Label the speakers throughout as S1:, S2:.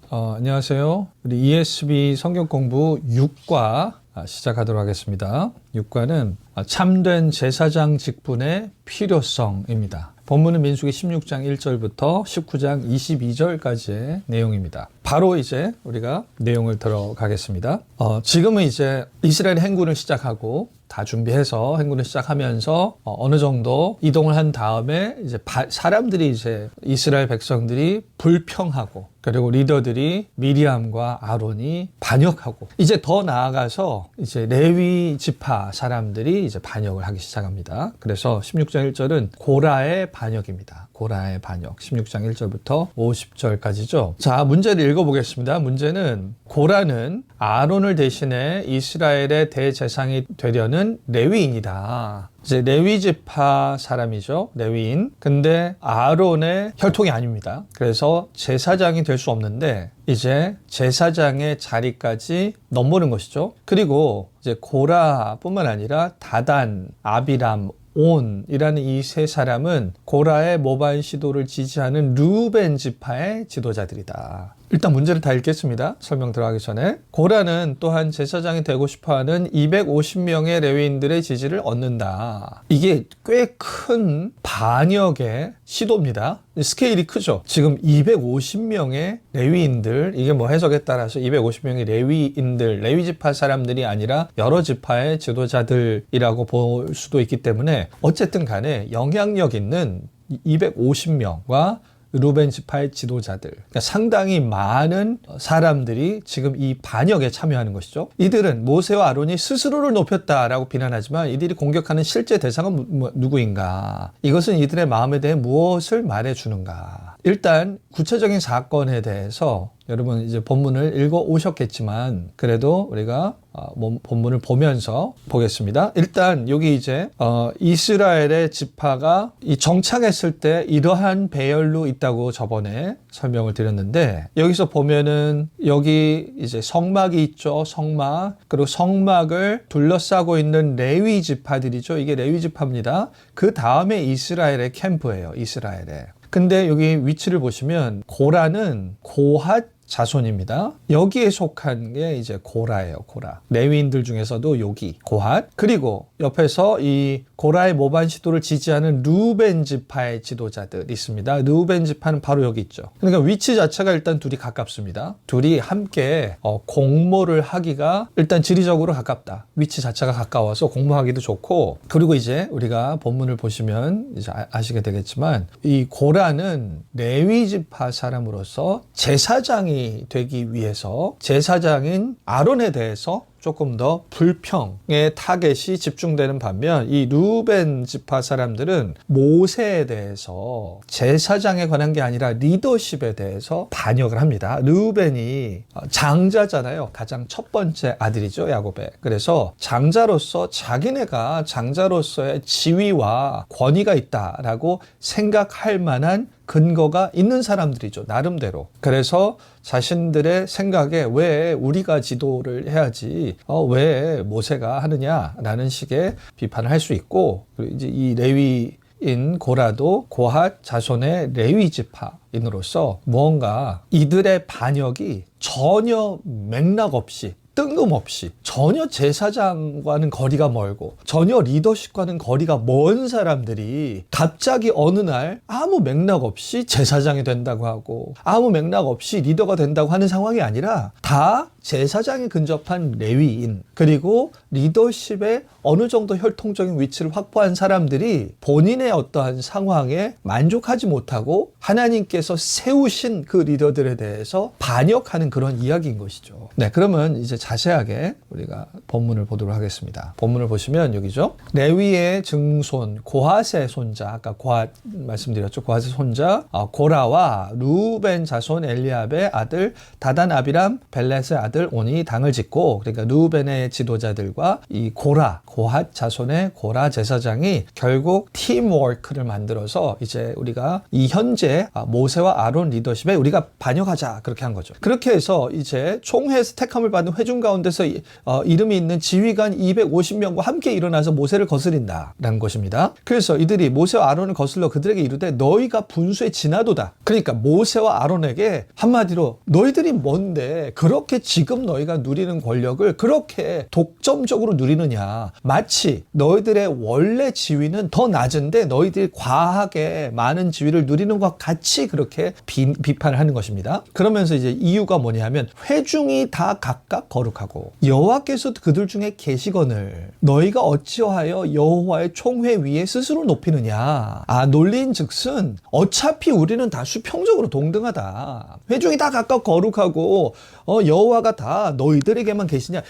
S1: 안녕하세요. 우리 ESB 성경 공부 6과 시작하도록 하겠습니다. 6과는 참된 제사장 직분의 필요성입니다. 본문은 민수기 16장 1절부터 19장 22절까지의 내용입니다. 바로 이제 우리가 내용을 들어가겠습니다. 지금은 이제 이스라엘 행군을 시작하고 다 준비해서 행군을 시작하면서 어느 정도 이동을 한 다음에 이제 사람들이 이제 이스라엘 백성들이 불평하고 그리고 리더들이 미리암과 아론이 반역하고 이제 더 나아가서 이제 레위 지파 사람들이 이제 반역을 하기 시작합니다. 그래서 16장 1절은 고라의 반역입니다. 고라의 반역. 16장 1절부터 50절까지죠. 자, 문제를 읽어보겠습니다. 문제는 고라는 아론을 대신해 이스라엘의 대제사장이 되려는 레위인이다. 이제 레위 지파 사람이죠. 레위인. 근데 아론의 혈통이 아닙니다. 그래서 제사장이 될 수 없는데 이제 제사장의 자리까지 넘보는 것이죠. 그리고 이제 고라뿐만 아니라 다단, 아비람, 온이라는 이 세 사람은 고라의 모반 시도를 지지하는 르우벤 지파의 지도자들이다. 일단 문제를 다 읽겠습니다. 설명 들어가기 전에. 고라는 또한 제사장이 되고 싶어하는 250명의 레위인들의 지지를 얻는다. 이게 꽤 큰 반역의 시도입니다. 스케일이 크죠. 지금 250명의 레위인들, 이게 뭐 해석에 따라서 250명의 레위인들, 레위 지파 사람들이 아니라 여러 지파의 지도자들이라고 볼 수도 있기 때문에 어쨌든 간에 영향력 있는 250명과 르우벤 지파의 지도자들, 그러니까 상당히 많은 사람들이 지금 이 반역에 참여하는 것이죠. 이들은 모세와 아론이 스스로를 높였다라고 비난하지만 이들이 공격하는 실제 대상은 누구인가? 이것은 이들의 마음에 대해 무엇을 말해주는가? 일단 구체적인 사건에 대해서 여러분 이제 본문을 읽어 오셨겠지만 그래도 우리가 본문을 보면서 보겠습니다. 일단 여기 이제 이스라엘의 지파가 이 정착했을 때 이러한 배열로 있다고 저번에 설명을 드렸는데 여기서 보면은 여기 이제 성막이 있죠. 성막. 그리고 성막을 둘러싸고 있는 레위 지파들이죠. 이게 레위 지파입니다. 그 다음에 이스라엘의 캠프예요. 이스라엘의. 근데 여기 위치를 보시면 고라는 고핫 자손입니다. 여기에 속한 게 이제 고라예요. 고라. 레위인들 중에서도 여기 고핫. 그리고 옆에서 이 고라의 모반 시도를 지지하는 르우벤 지파의 지도자들 있습니다. 르우벤 지파는 바로 여기 있죠. 그러니까 위치 자체가 일단 둘이 가깝습니다. 둘이 함께 공모를 하기가 일단 지리적으로 가깝다. 위치 자체가 가까워서 공모하기도 좋고 그리고 이제 우리가 본문을 보시면 이제 아시게 되겠지만 이 고라는 레위 지파 사람으로서 제사장이 되기 위해서 제사장인 아론에 대해서 조금 더 불평의 타겟이 집중되는 반면 이 르우벤 지파 사람들은 모세에 대해서 제사장에 관한 게 아니라 리더십에 대해서 반역을 합니다. 르우벤이 장자잖아요. 가장 첫 번째 아들이죠. 야곱의. 그래서 장자로서 자기네가 장자로서의 지위와 권위가 있다라고 생각할 만한 근거가 있는 사람들이죠. 나름대로. 그래서 자신들의 생각에 왜 우리가 지도를 해야지 왜 모세가 하느냐라는 식의 비판을 할 수 있고 그리고 이제 이 레위인 고라도 고핫 자손의 레위 지파인으로서 무언가 이들의 반역이 전혀 맥락 없이 뜬금없이 전혀 제사장과는 거리가 멀고 전혀 리더십과는 거리가 먼 사람들이 갑자기 어느 날 아무 맥락 없이 제사장이 된다고 하고 아무 맥락 없이 리더가 된다고 하는 상황이 아니라 다 제사장에 근접한 레위인 그리고 리더십에 어느 정도 혈통적인 위치를 확보한 사람들이 본인의 어떠한 상황에 만족하지 못하고 하나님께서 세우신 그 리더들에 대해서 반역하는 그런 이야기인 것이죠. 네, 그러면 이제 자세하게 우리가 본문을 보도록 하겠습니다. 본문을 보시면 여기죠. 레위의 증손 고핫의 손자, 아까 고핫 말씀드렸죠. 고핫의 손자 고라와 르우벤 자손 엘리압의 아들 다단 아비람 벨렛의 아들 온이 당을 짓고 그러니까 르우벤의 지도자들과 이 고핫 자손의 고라 제사장이 결국 팀워크를 만들어서 이제 우리가 이 현재 모세와 아론 리더십에 우리가 반역하자 그렇게 한 거죠. 그렇게 해서 이제 총회에서 택함을 받은 회중 회중 가운데서 이름이 있는 지휘관 250명과 함께 일어나서 모세를 거스린다라는 것입니다. 그래서 이들이 모세와 아론을 거슬러 그들에게 이르되 너희가 분수에 지나도다. 그러니까 모세와 아론에게 한마디로 너희들이 뭔데 그렇게 지금 너희가 누리는 권력을 그렇게 독점적으로 누리느냐. 마치 너희들의 원래 지위는 더 낮은데 너희들이 과하게 많은 지위를 누리는 것 같이 그렇게 비판을 하는 것입니다. 그러면서 이제 이유가 뭐냐면 회중이 다 각각 거룩하고 여호와께서도 그들 중에 계시거늘 너희가 어찌하여 여호와의 총회 위에 스스로 높이느냐. 논리인즉슨 어차피 우리는 다 수평적으로 동등하다. 회중이 다 각각 거룩하고 여호와가 다 너희들에게만 계시냐.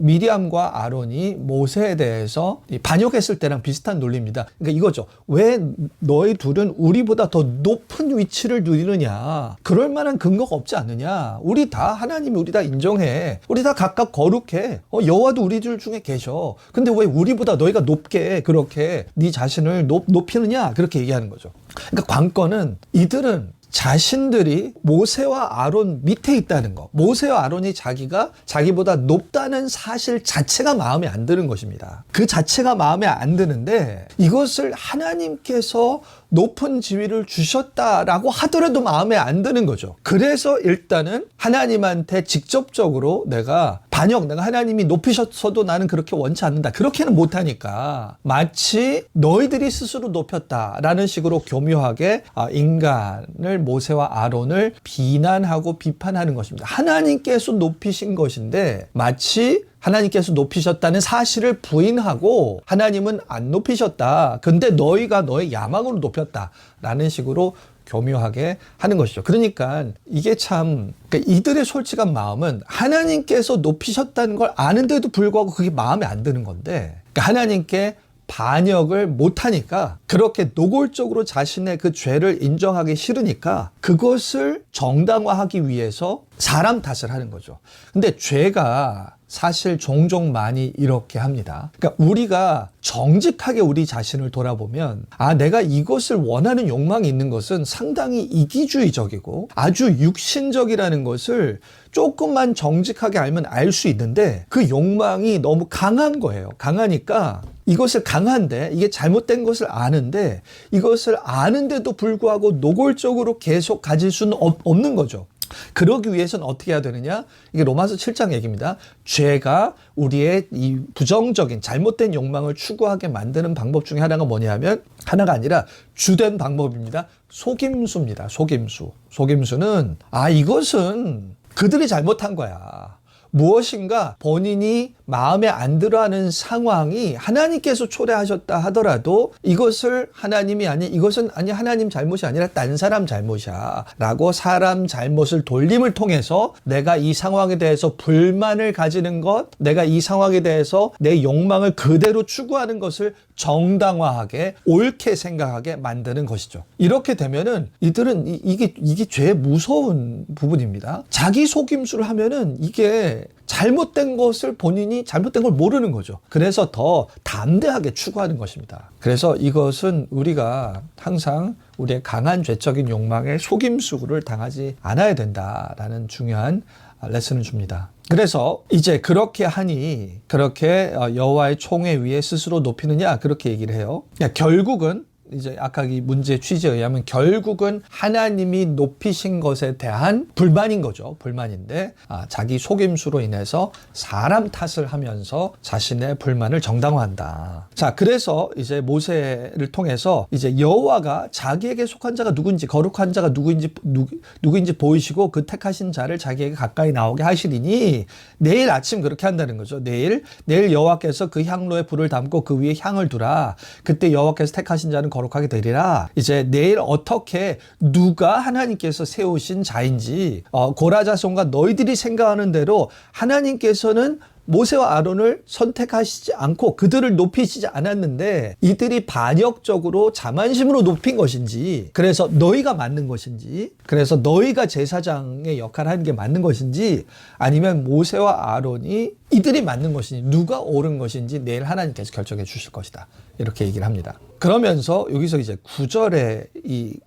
S1: 미리암과 아론이 모세에 대해서 반역했을 때랑 비슷한 논리입니다. 그러니까 이거죠. 왜 너희 둘은 우리보다 더 높은 위치를 누리느냐. 그럴 만한 근거가 없지 않느냐. 우리 다 하나님이 우리 다 인정해. 우리 다 각각 거룩해. 여호와도 우리들 중에 계셔. 근데 왜 우리보다 너희가 높게 그렇게 네 자신을 높이느냐. 그렇게 얘기하는 거죠. 그러니까 관건은 이들은 자신들이 모세와 아론 밑에 있다는 거. 모세와 아론이 자기보다 높다는 사실 자체가 마음에 안 드는 것입니다. 그 자체가 마음에 안 드는데 이것을 하나님께서 높은 지위를 주셨다라고 하더라도 마음에 안 드는 거죠. 그래서 일단은 하나님한테 직접적으로 내가 하나님이 높이셨어도 나는 그렇게 원치 않는다. 그렇게는 못하니까 마치 너희들이 스스로 높였다라는 식으로 교묘하게 인간을 모세와 아론을 비난하고 비판하는 것입니다. 하나님께서 높이신 것인데 마치 하나님께서 높이셨다는 사실을 부인하고 하나님은 안 높이셨다. 근데 너희가 너의 야망으로 높였다라는 식으로 교묘하게 하는 것이죠. 그러니까 이게 그러니까 이들의 솔직한 마음은 하나님께서 높이셨다는 걸 아는데도 불구하고 그게 마음에 안 드는 건데 그러니까 하나님께 반역을 못하니까 그렇게 노골적으로 자신의 그 죄를 인정하기 싫으니까 그것을 정당화하기 위해서 사람 탓을 하는 거죠. 근데 죄가 사실 종종 많이 이렇게 합니다. 그러니까 우리가 정직하게 우리 자신을 돌아보면 내가 이것을 원하는 욕망이 있는 것은 상당히 이기주의적이고 아주 육신적이라는 것을 조금만 정직하게 알면 알 수 있는데 그 욕망이 너무 강한 거예요. 강하니까 이것을 강한데 이게 잘못된 것을 아는데 이것을 아는데도 불구하고 노골적으로 계속 가질 수는 없는 거죠. 그러기 위해서는 어떻게 해야 되느냐? 이게 로마서 7장 얘기입니다. 죄가 우리의 이 부정적인 잘못된 욕망을 추구하게 만드는 방법 중에 하나가 뭐냐면 하나가 아니라 주된 방법입니다. 속임수입니다. 속임수는 이것은 그들이 잘못한 거야. 무엇인가 본인이 마음에 안 들어하는 상황이 하나님께서 초래하셨다 하더라도 이것은 하나님 잘못이 아니라 딴 사람 잘못이야 라고 사람 잘못을 돌림을 통해서 내가 이 상황에 대해서 불만을 가지는 것, 내가 이 상황에 대해서 내 욕망을 그대로 추구하는 것을 정당화하게 옳게 생각하게 만드는 것이죠. 이렇게 되면은 이들은 이게 죄의 무서운 부분입니다. 자기 속임수를 하면은 이게 잘못된 것을 본인이 잘못된 걸 모르는 거죠. 그래서 더 담대하게 추구하는 것입니다. 그래서 이것은 우리가 항상 우리의 강한 죄적인 욕망에 속임수를 당하지 않아야 된다라는 중요한 레슨을 줍니다. 그래서 이제 그렇게 하니 그렇게 여호와의 총회 위에 스스로 높이느냐 그렇게 얘기를 해요. 결국은 이제 아까 이 문제의 취지에 의하면 결국은 하나님이 높이신 것에 대한 불만인 거죠. 불만인데 자기 속임수로 인해서 사람 탓을 하면서 자신의 불만을 정당화한다. 자, 그래서 이제 모세를 통해서 이제 여호와가 자기에게 속한 자가 누구인지 거룩한 자가 누구인지 보이시고 그 택하신 자를 자기에게 가까이 나오게 하시리니 내일 아침 그렇게 한다는 거죠. 내일 여호와께서 그 향로에 불을 담고 그 위에 향을 두라. 그때 여호와께서 택하신 자는 거룩하게 되리라. 이제 내일 어떻게 누가 하나님께서 세우신 자인지 고라 자손과 너희들이 생각하는 대로 하나님께서는 모세와 아론을 선택하시지 않고 그들을 높이시지 않았는데 이들이 반역적으로 자만심으로 높인 것인지 그래서 너희가 맞는 것인지 그래서 너희가 제사장의 역할을 하는 게 맞는 것인지 아니면 모세와 아론이 이들이 맞는 것인지 누가 옳은 것인지 내일 하나님께서 결정해 주실 것이다. 이렇게 얘기를 합니다. 그러면서 여기서 이제 9절에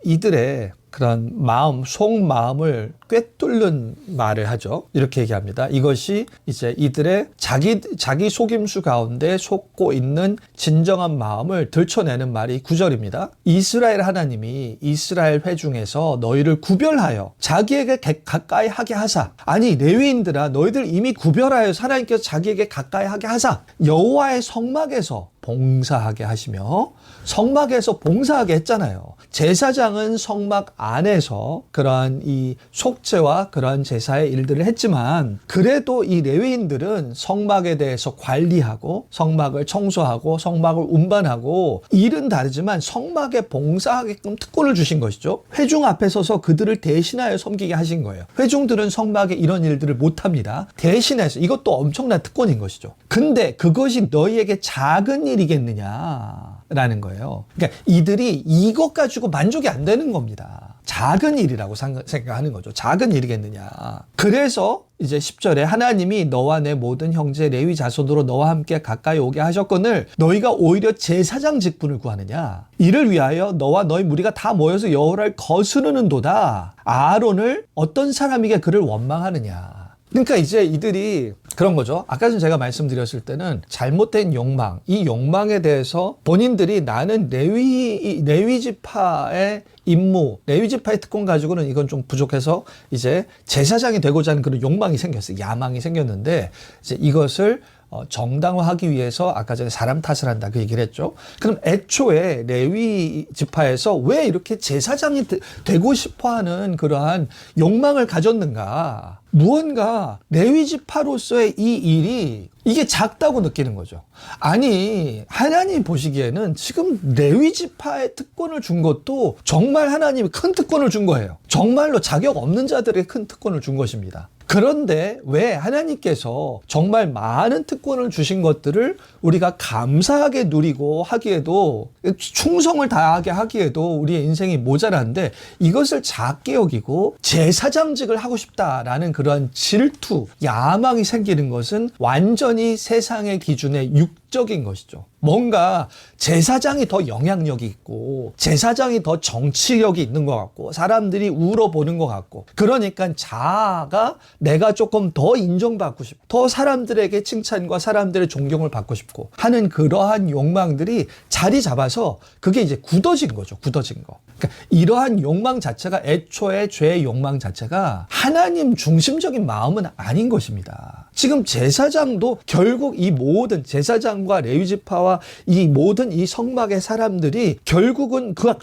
S1: 이들의 그런 마음, 속마음을 꿰뚫는 말을 하죠. 이렇게 얘기합니다. 이것이 이제 이들의 자기 속임수 가운데 속고 있는 진정한 마음을 들춰내는 말이 9절입니다. 이스라엘 하나님이 이스라엘 회중에서 너희를 구별하여 자기에게 가까이 하게 하사. 아니 레위인들아, 너희들 이미 구별하여 하나님께서 자기에게 가까이 하게 하사 여호와의 성막에서 봉사하게 하시며, 성막에서 봉사하게 했잖아요. 제사장은 성막 안에서 그러한 이 속죄와 그러한 제사의 일들을 했지만, 그래도 이 레위인들은 성막에 대해서 관리하고 성막을 청소하고 성막을 운반하고, 일은 다르지만 성막에 봉사하게끔 특권을 주신 것이죠. 회중 앞에 서서 그들을 대신하여 섬기게 하신 거예요. 회중들은 성막에 이런 일들을 못합니다. 대신해서, 이것도 엄청난 특권인 것이죠. 근데 그것이 너희에게 작은 일이겠느냐라는 거예요. 그러니까 이들이 이것 가지고 만족이 안 되는 겁니다. 작은 일이라고 생각하는 거죠. 작은 일이겠느냐. 그래서 이제 10절에 하나님이 너와 내 모든 형제 레위 자손으로 너와 함께 가까이 오게 하셨거늘 너희가 오히려 제사장 직분을 구하느냐. 이를 위하여 너와 너희 무리가 다 모여서 여호와를 거스르는도다. 아론을 어떤 사람에게 그를 원망하느냐. 그러니까 이제 이들이 그런 거죠. 아까 전 제가 말씀드렸을 때는 잘못된 욕망, 이 욕망에 대해서 본인들이 나는 레위 지파의 임무, 레위 지파의 특권 가지고는 이건 좀 부족해서 이제 제사장이 되고자 하는 그런 욕망이 생겼어요. 야망이 생겼는데 이제 이것을 정당화하기 위해서 아까 전에 사람 탓을 한다 그 얘기를 했죠. 그럼 애초에 레위 지파에서 왜 이렇게 제사장이 되고 싶어하는 그러한 욕망을 가졌는가? 무언가 레위 지파로서의 이 일이 이게 작다고 느끼는 거죠. 아니 하나님 보시기에는 지금 레위 지파의 특권을 준 것도 정말 하나님이 큰 특권을 준 거예요. 정말로 자격 없는 자들에게 큰 특권을 준 것입니다. 그런데 왜 하나님께서 정말 많은 특권을 주신 것들을 우리가 감사하게 누리고 하기에도, 충성을 다하게 하기에도 우리의 인생이 모자란데 이것을 작게 여기고 제사장직을 하고 싶다라는 그런 질투, 야망이 생기는 것은 완전히 세상의 기준에 적인 것이죠. 뭔가 제사장이 더 영향력이 있고 제사장이 더 정치력이 있는 것 같고 사람들이 우러보는 것 같고, 그러니까 자아가 내가 조금 더 인정받고 싶고 더 사람들에게 칭찬과 사람들의 존경을 받고 싶고 하는 그러한 욕망들이 자리 잡아서 그게 이제 굳어진 거죠. 굳어진 거. 그러니까 이러한 욕망 자체가, 애초에 죄의 욕망 자체가 하나님 중심적인 마음은 아닌 것입니다. 지금 제사장도 결국 이 모든 제사장과 레위지파와 이 모든 이 성막의 사람들이 결국은 그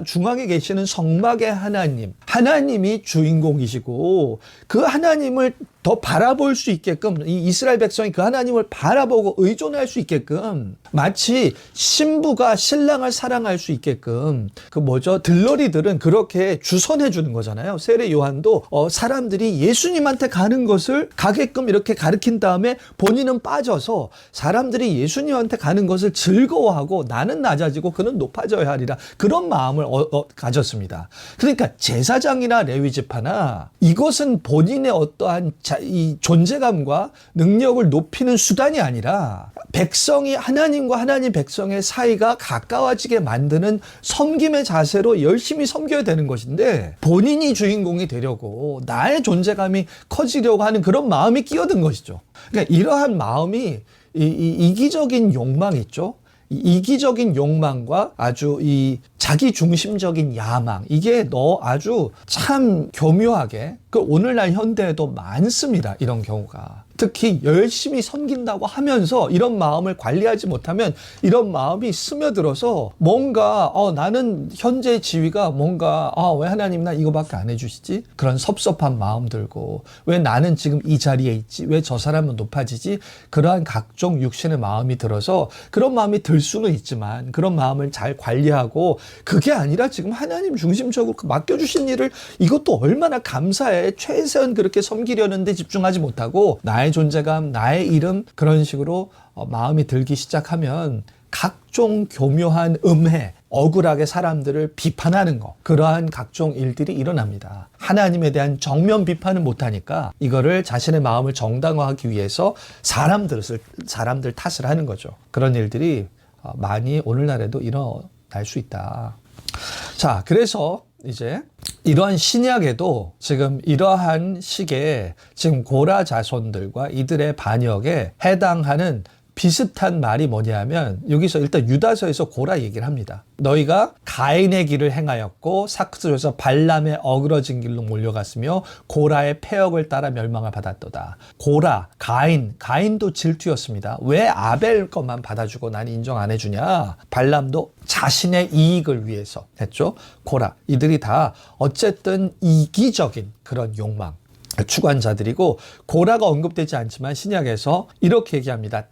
S1: 중앙에 계시는 성막의 하나님이 주인공이시고, 그 하나님을 더 바라볼 수 있게끔, 이 이스라엘 백성이 그 하나님을 바라보고 의존할 수 있게끔, 마치 신부가 신랑을 사랑할 수 있게끔 들러리들은 그렇게 주선해 주는 거잖아요. 세례 요한도 사람들이 예수님한테 가는 것을 가게끔 이렇게 가르친 다음에 본인은 빠져서 사람들이 예수님한테 가는 것을 즐거워하고 나는 낮아지고 그는 높아져야 하리라, 그런 마음을 가졌습니다. 그러니까 제사장이나 레위지파나 이것은 본인의 어떠한 이 존재감과 능력을 높이는 수단이 아니라 백성이 하나님과 하나님 백성의 사이가 가까워지게 만드는 섬김의 자세로 열심히 섬겨야 되는 것인데, 본인이 주인공이 되려고 나의 존재감이 커지려고 하는 그런 마음이 끼어든 것이죠. 그러니까 이러한 마음이 이기적인 욕망 있죠. 이기적인 욕망과 아주 이 자기 중심적인 야망, 이게 아주 참 교묘하게 오늘날 현대에도 많습니다. 이런 경우가. 특히 열심히 섬긴다고 하면서 이런 마음을 관리하지 못하면 이런 마음이 스며들어서 뭔가 나는 현재 지위가 뭔가 왜 하나님 나 이거밖에 안 해주시지? 그런 섭섭한 마음 들고, 왜 나는 지금 이 자리에 있지? 왜 저 사람은 높아지지? 그러한 각종 육신의 마음이 들어서, 그런 마음이 들 수는 있지만 그런 마음을 잘 관리하고, 그게 아니라 지금 하나님 중심적으로 맡겨주신 일을, 이것도 얼마나 감사해, 최소한 그렇게 섬기려는데 집중하지 못하고 나의 존재감, 나의 이름, 그런 식으로 마음이 들기 시작하면 각종 교묘한 음해, 억울하게 사람들을 비판하는 거, 그러한 각종 일들이 일어납니다. 하나님에 대한 정면 비판을 못하니까 이거를 자신의 마음을 정당화하기 위해서 사람들 탓을 하는 거죠. 그런 일들이 많이 오늘날에도 일어날 수 있다. 자, 그래서 이제 이러한 신약에도 지금 이러한 식의 지금 고라 자손들과 이들의 반역에 해당하는 비슷한 말이 뭐냐면 여기서 일단 유다서에서 고라 얘기를 합니다. 너희가 가인의 길을 행하였고 사크스에서 발람의 어그러진 길로 몰려갔으며 고라의 패역을 따라 멸망을 받았도다. 고라, 가인도 질투였습니다. 왜 아벨 것만 받아주고 난 인정 안 해주냐? 발람도 자신의 이익을 위해서 했죠. 고라, 이들이 다 어쨌든 이기적인 그런 욕망 추구한 자들이고, 고라가 언급되지 않지만 신약에서 이렇게 얘기합니다.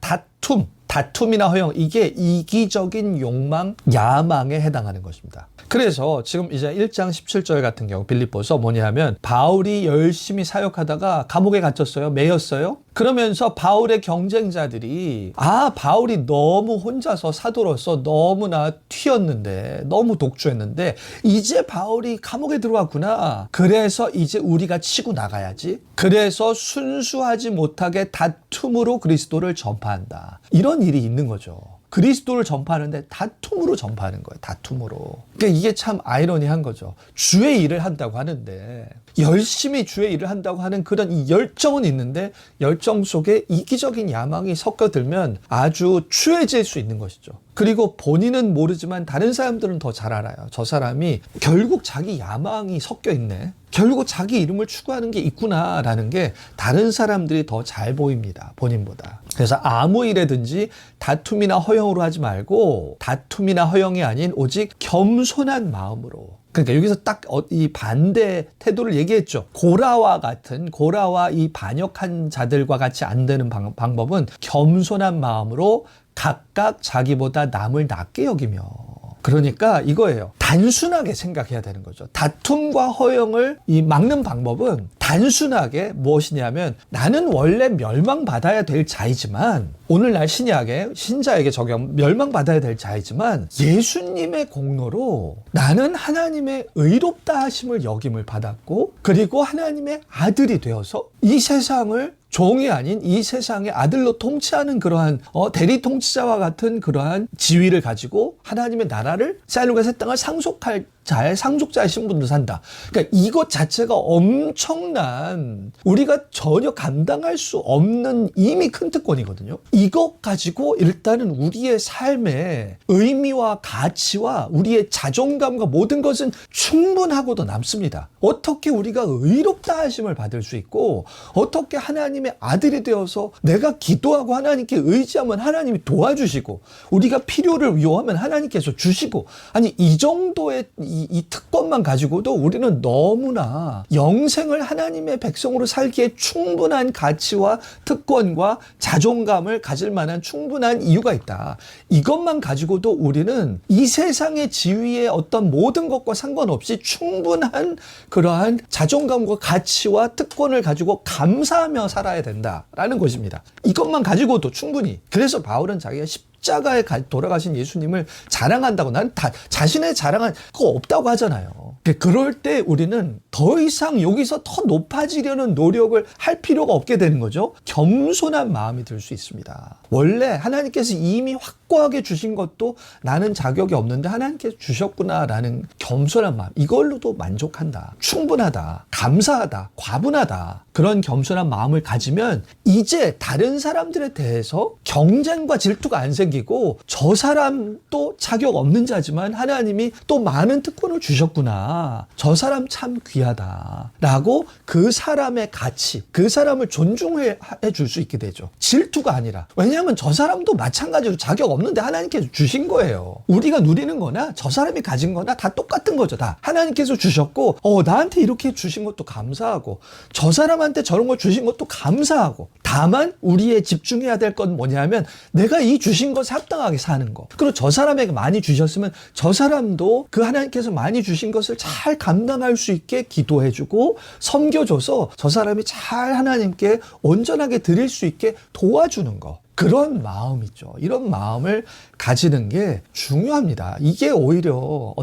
S1: 다툼이나 허영, 이게 이기적인 욕망, 야망에 해당하는 것입니다. 그래서 지금 이제 1장 17절 같은 경우 빌립보서 뭐냐면 바울이 열심히 사역하다가 감옥에 갇혔어요. 매였어요. 그러면서 바울의 경쟁자들이 바울이 너무 혼자서 사도로서 너무나 튀었는데, 너무 독주했는데 이제 바울이 감옥에 들어왔구나. 그래서 이제 우리가 치고 나가야지. 그래서 순수하지 못하게 다툼으로 그리스도를 전파한다. 이런 일이 있는 거죠. 그리스도를 전파하는데 다툼으로 전파하는 거예요. 다툼으로. 그러니까 이게 참 아이러니한 거죠. 주의 일을 한다고 하는데, 열심히 주의 일을 한다고 하는 그런 이 열정은 있는데 열정 속에 이기적인 야망이 섞여들면 아주 추해질 수 있는 것이죠. 그리고 본인은 모르지만 다른 사람들은 더 잘 알아요. 저 사람이 결국 자기 야망이 섞여 있네. 결국 자기 이름을 추구하는 게 있구나라는 게 다른 사람들이 더 잘 보입니다. 본인보다. 그래서 아무 일에든지 다툼이나 허영으로 하지 말고, 다툼이나 허영이 아닌 오직 겸손한 마음으로. 그러니까 여기서 딱 이 반대 태도를 얘기했죠. 고라와 이 반역한 자들과 같이 안 되는 방법은 겸손한 마음으로 각각 자기보다 남을 낮게 여기며. 그러니까 이거예요. 단순하게 생각해야 되는 거죠. 다툼과 허영을 막는 방법은 단순하게 무엇이냐면, 나는 원래 멸망받아야 될 자이지만, 오늘날 신자에게 적용, 멸망받아야 될 자이지만 예수님의 공로로 나는 하나님의 의롭다 하심을 여김을 받았고, 그리고 하나님의 아들이 되어서 이 세상을 종이 아닌 이 세상의 아들로 통치하는 그러한 대리 통치자와 같은 그러한 지위를 가지고 하나님의 나라를, 쌀과 새 땅을 상속할 상속자의 신분으로 산다. 그러니까 이것 자체가 엄청난, 우리가 전혀 감당할 수 없는 이미 큰 특권이거든요. 이것 가지고 일단은 우리의 삶의 의미와 가치와 우리의 자존감과 모든 것은 충분하고도 남습니다. 어떻게 우리가 의롭다 하심을 받을 수 있고, 어떻게 하나님의 아들이 되어서 내가 기도하고 하나님께 의지하면 하나님이 도와주시고, 우리가 필요를 요하면 하나님께서 주시고, 아니 이 정도의 이 특권만 가지고도 우리는 너무나 영생을 하나님의 백성으로 살기에 충분한 가치와 특권과 자존감을 가질 만한 충분한 이유가 있다. 이것만 가지고도 우리는 이 세상의 지위의 어떤 모든 것과 상관없이 충분한 그러한 자존감과 가치와 특권을 가지고 감사하며 살아야 된다라는 것입니다. 이것만 가지고도 충분히. 그래서 바울은 자기가 십자가에 돌아가신 예수님을 자랑한다고, 난 자신의 자랑은 그거 없다고 하잖아요. 그럴 때 우리는 더 이상 여기서 더 높아지려는 노력을 할 필요가 없게 되는 거죠. 겸손한 마음이 들 수 있습니다. 원래 하나님께서 이미 확고하게 주신 것도 나는 자격이 없는데 하나님께서 주셨구나라는 겸손한 마음, 이걸로도 만족한다, 충분하다, 감사하다, 과분하다, 그런 겸손한 마음을 가지면 이제 다른 사람들에 대해서 경쟁과 질투가 안 생기고, 저 사람도 자격 없는 자지만 하나님이 또 많은 특권을 주셨구나, 저 사람 참 귀하다 라고 그 사람의 가치, 그 사람을 존중해 줄 수 있게 되죠. 질투가 아니라. 왜냐하면 저 사람도 마찬가지로 자격 없는데 하나님께서 주신 거예요. 우리가 누리는 거나 저 사람이 가진 거나 다 똑같은 거죠. 다 하나님께서 주셨고, 나한테 이렇게 주신 것도 감사하고, 저 사람한테 저런 걸 주신 것도 감사하고, 다만 우리의 집중해야 될 건 뭐냐면 내가 이 주신 것에 합당하게 사는 거. 그리고 저 사람에게 많이 주셨으면 저 사람도 그 하나님께서 많이 주신 것을 잘 감당할 수 있게 기도해주고 섬겨줘서 저 사람이 잘 하나님께 온전하게 드릴 수 있게 도와주는 거. 그런 마음 있죠. 이런 마음을 가지는 게 중요합니다. 이게 오히려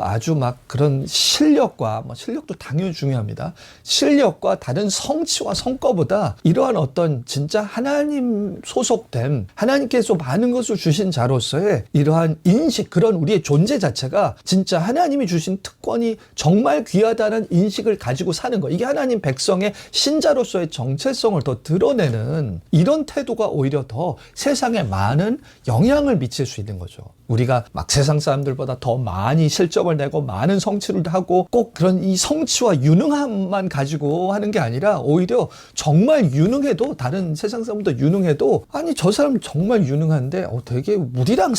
S1: 아주 막 그런 실력과 실력도 당연히 중요합니다. 실력과 다른 성취와 성과보다 이러한 어떤 진짜 하나님 소속된 하나님께서 많은 것을 주신 자로서의 이러한 인식, 그런 우리의 존재 자체가 진짜 하나님이 주신 특권이 정말 귀하다는 인식을 가지고 사는 거. 이게 하나님 백성의 신자로서의 정체성을 더 드러내는 이런 태도가 오히려 더 세상에 많은 영향을 미칠 수 있는 거죠. 우리가 막 세상 사람들보다 더 많이 실적을 내고 많은 성취를 하고 꼭 그런 이 성취와 유능함만 가지고 하는 게 아니라 오히려 정말 유능해도 다른 세상 사람도 유능해도 아니 저 사람 정말 유능한데 되게 우리랑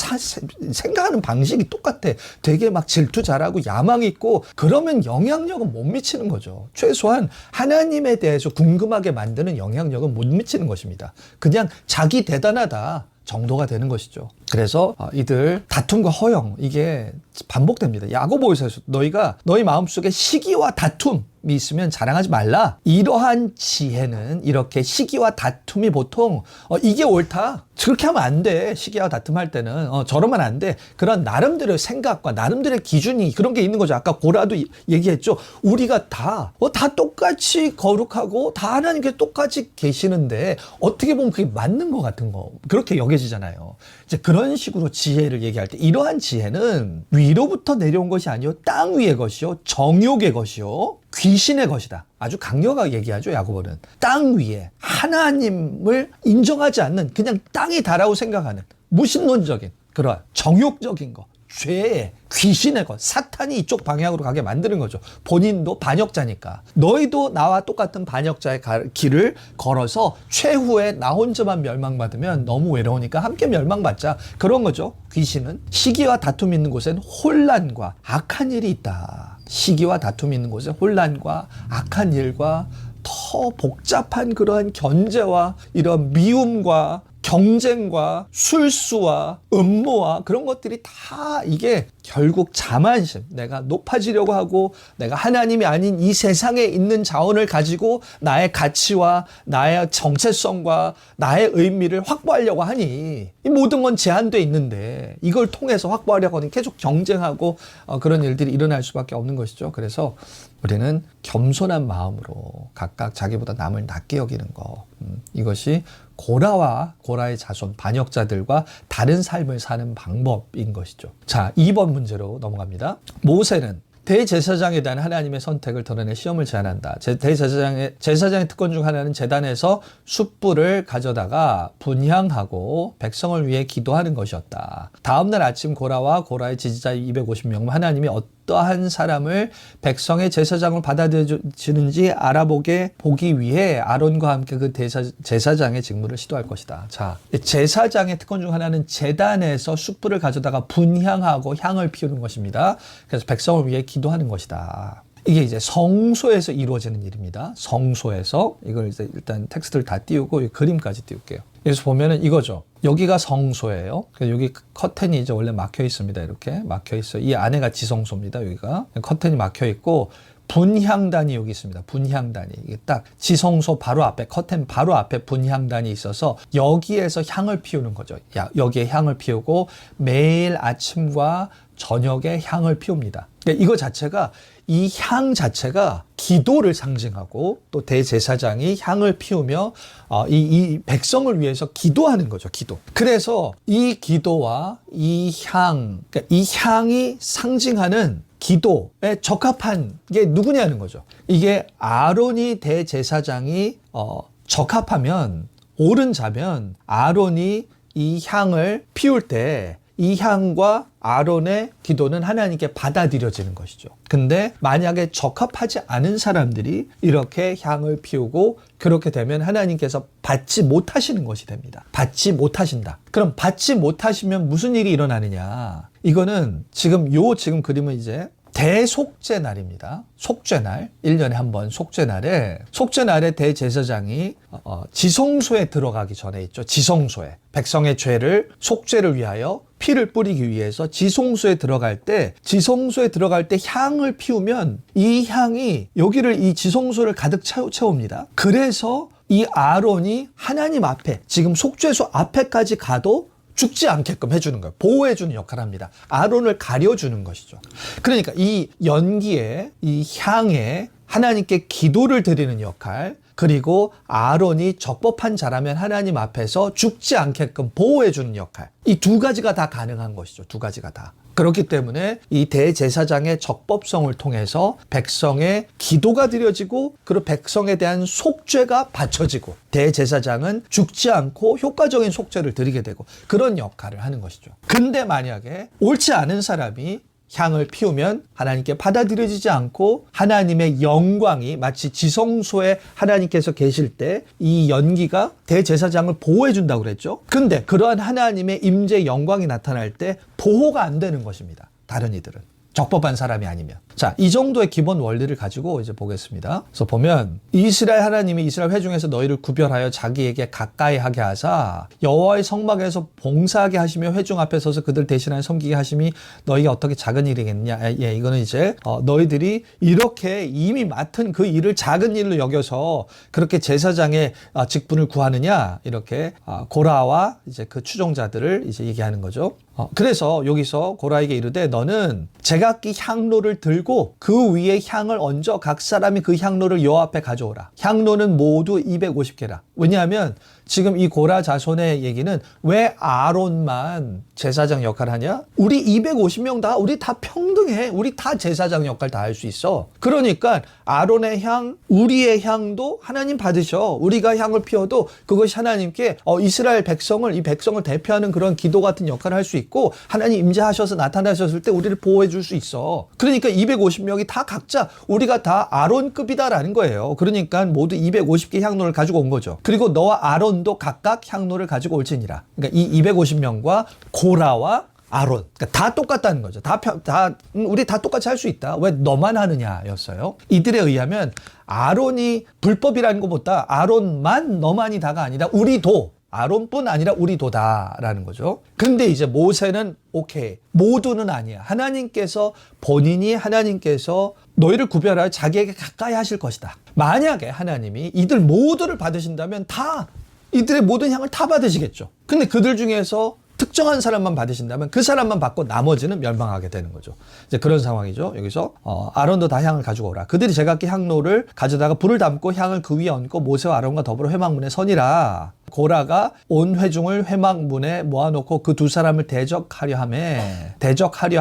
S1: 생각하는 방식이 똑같아. 되게 막 질투 잘하고 야망 있고 그러면 영향력은 못 미치는 거죠. 최소한 하나님에 대해서 궁금하게 만드는 영향력은 못 미치는 것입니다. 그냥 자기 대단하다 정도가 되는 것이죠. 그래서 이들 다툼과 허영 이게 반복됩니다. 야고보서에서 너희 마음속에 시기와 다툼이 있으면 자랑하지 말라. 이러한 지혜는 이렇게 시기와 다툼이 보통 이게 옳다. 그렇게 하면 안 돼. 시기와 다툼할 때는 저러면 안 돼. 그런 나름대로의 생각과 나름대로의 기준이 그런 게 있는 거죠. 아까 고라도 얘기했죠. 우리가 다 똑같이 거룩하고 다 하나님께 똑같이 계시는데 어떻게 보면 그게 맞는 것 같은 거 그렇게 여겨지잖아요. 이제 그런 식으로 지혜를 얘기할 때 이러한 지혜는 위로부터 내려온 것이 아니요 땅 위의 것이요 정욕의 것이요 귀신의 것이다. 아주 강력하게 얘기하죠. 야고보는 땅 위에 하나님을 인정하지 않는 그냥 땅이 다라고 생각하는 무신론적인 그런 정욕적인 것, 죄의 귀신의 것, 사탄이 이쪽 방향으로 가게 만드는 거죠. 본인도 반역자니까. 너희도 나와 똑같은 반역자의 길을 걸어서 최후에 나 혼자만 멸망받으면 너무 외로우니까 함께 멸망받자. 그런 거죠. 귀신은 시기와 다툼이 있는 곳엔 혼란과 악한 일이 있다. 시기와 다툼이 있는 곳에 혼란과 악한 일과 더 복잡한 그러한 견제와 이런 미움과 경쟁과 술수와 음모와 그런 것들이 다 이게 결국 자만심, 내가 높아지려고 하고 내가 하나님이 아닌 이 세상에 있는 자원을 가지고 나의 가치와 나의 정체성과 나의 의미를 확보하려고 하니 이 모든 건 제한돼 있는데 이걸 통해서 확보하려고 하니 계속 경쟁하고 그런 일들이 일어날 수밖에 없는 것이죠. 그래서 우리는 겸손한 마음으로 각각 자기보다 남을 낮게 여기는 거, 이것이 고라와 고라의 자손 반역자들과 다른 삶을 사는 방법인 것이죠. 자, 2번 문제로 넘어갑니다. 모세는 대제사장에 대한 하나님의 선택을 드러내 시험을 제안한다. 제사장의 특권 중 하나는 제단에서 숯불을 가져다가 분향하고 백성을 위해 기도하는 것이었다. 다음날 아침 고라와 고라의 지지자 250명 하나님이 어떠한 사람을 백성의 제사장을 받아들여지는지 보기 위해 아론과 함께 그 제사장의 직무를 시도할 것이다. 자, 제사장의 특권 중 하나는 제단에서 숯불을 가져다가 분향하고 향을 피우는 것입니다. 그래서 백성을 위해 기도하는 것이다. 이게 이제 성소에서 이루어지는 일입니다. 성소에서 이걸 이제 일단 텍스트를 다 띄우고 그림까지 띄울게요. 여기서 보면은 이거죠. 여기가 성소예요. 여기 커튼이 이제 원래 막혀 있습니다. 이렇게 막혀 있어요. 이 안에가 지성소입니다. 여기가 커튼이 막혀 있고 분향단이 여기 있습니다. 분향단이 이게 딱 지성소 바로 앞에 커튼 바로 앞에 분향단이 있어서 여기에서 향을 피우는 거죠. 여기에 향을 피우고 매일 아침과 저녁에 향을 피웁니다. 그러니까 이거 자체가 이 향 자체가 기도를 상징하고 또 대제사장이 향을 피우며 이 백성을 위해서 기도하는 거죠. 기도. 그래서 이 기도와 이 그러니까 이 향이 상징하는 기도에 적합한 게 누구냐는 거죠. 이게 아론이 대제사장이 적합하면 옳은 자면 아론이 이 향을 피울 때 이 향과 아론의 기도는 하나님께 받아들여지는 것이죠. 근데 만약에 적합하지 않은 사람들이 이렇게 향을 피우고 그렇게 되면 하나님께서 받지 못하시는 것이 됩니다. 받지 못하신다. 그럼 받지 못하시면 무슨 일이 일어나느냐? 이거는 지금 그림은 이제 대속죄 날입니다. 속죄날, 1년에 한 번 속죄날에 대제사장이 지성소에 들어가기 전에 있죠. 지성소에 백성의 죄를 속죄를 위하여 피를 뿌리기 위해서 지성소에 들어갈 때 향을 피우면 이 향이 여기를 이 지성소를 가득 채웁니다. 그래서 이 아론이 하나님 앞에 지금 속죄소 앞에까지 가도 죽지 않게끔 해주는 거예요. 보호해주는 역할을 합니다. 아론을 가려주는 것이죠. 그러니까 이 연기에, 이 향에 하나님께 기도를 드리는 역할, 그리고 아론이 적법한 자라면 하나님 앞에서 죽지 않게끔 보호해주는 역할, 이 두 가지가 다 가능한 것이죠. 두 가지가 다. 그렇기 때문에 이 대제사장의 적법성을 통해서 백성의 기도가 드려지고 그리고 백성에 대한 속죄가 바쳐지고 대제사장은 죽지 않고 효과적인 속죄를 드리게 되고 그런 역할을 하는 것이죠. 근데 만약에 옳지 않은 사람이 향을 피우면 하나님께 받아들여지지 않고 하나님의 영광이 마치 지성소에 하나님께서 계실 때 이 연기가 대제사장을 보호해 준다고 그랬죠. 근데 그러한 하나님의 임재 영광이 나타날 때 보호가 안 되는 것입니다. 다른 이들은. 적법한 사람이 아니면. 자, 이 정도의 기본 원리를 가지고 이제 보겠습니다. 그래서 보면 이스라엘 하나님이 이스라엘 회중에서 너희를 구별하여 자기에게 가까이 하게 하사 여호와의 성막에서 봉사하게 하시며 회중 앞에 서서 그들 대신하여 섬기게 하심이 너희가 어떻게 작은 일이겠느냐. 예, 이거는 이제 너희들이 이렇게 이미 맡은 그 일을 작은 일로 여겨서 그렇게 제사장의 직분을 구하느냐. 이렇게 고라와 이제 그 추종자들을 이제 얘기하는 거죠. 그래서 여기서 고라에게 이르되 너는 제각기 향로를 들고 그 위에 향을 얹어 각 사람이 그 향로를 여호와 앞에 가져오라. 향로는 모두 250개라. 왜냐하면 지금 이 고라 자손의 얘기는 왜 아론만 제사장 역할을 하냐? 우리 250명 다 우리 다 평등해. 우리 다 제사장 역할 다 할 수 있어. 그러니까 아론의 향, 우리의 향도 하나님 받으셔. 우리가 향을 피워도 그것이 하나님께 이스라엘 백성을, 이 백성을 대표하는 그런 기도 같은 역할을 할 수 있고 하나님 임재하셔서 나타나셨을 때 우리를 보호해 줄 수 있어. 그러니까 250명이 다 각자 우리가 다 아론급이다라는 거예요. 그러니까 모두 250개 향로를 가지고 온 거죠. 그리고 너와 아론도 각각 향로를 가지고 올지니라. 그러니까 이 250명과 고라와 아론, 그러니까 다 똑같다는 거죠. 우리 다 똑같이 할 수 있다. 왜 너만 하느냐였어요. 이들에 의하면 아론이 불법이라는 것보다 아론만 너만이다가 아니라 우리도 아론뿐 아니라 우리도다라는 거죠. 근데 이제 모세는 오케이, 모두는 아니야. 하나님께서 너희를 구별하여 자기에게 가까이 하실 것이다. 만약에 하나님이 이들 모두를 받으신다면 다 이들의 모든 향을 다 받으시겠죠. 근데 그들 중에서 특정한 사람만 받으신다면 그 사람만 받고 나머지는 멸망하게 되는 거죠. 이제 그런 상황이죠. 여기서 아론도 다 향을 가지고 오라. 그들이 제각기 향로를 가져다가 불을 담고 향을 그 위에 얹고 모세와 아론과 더불어 회막문에 서니라. 고라가 온 회중을 회막문에 모아놓고 그 두 사람을 대적하려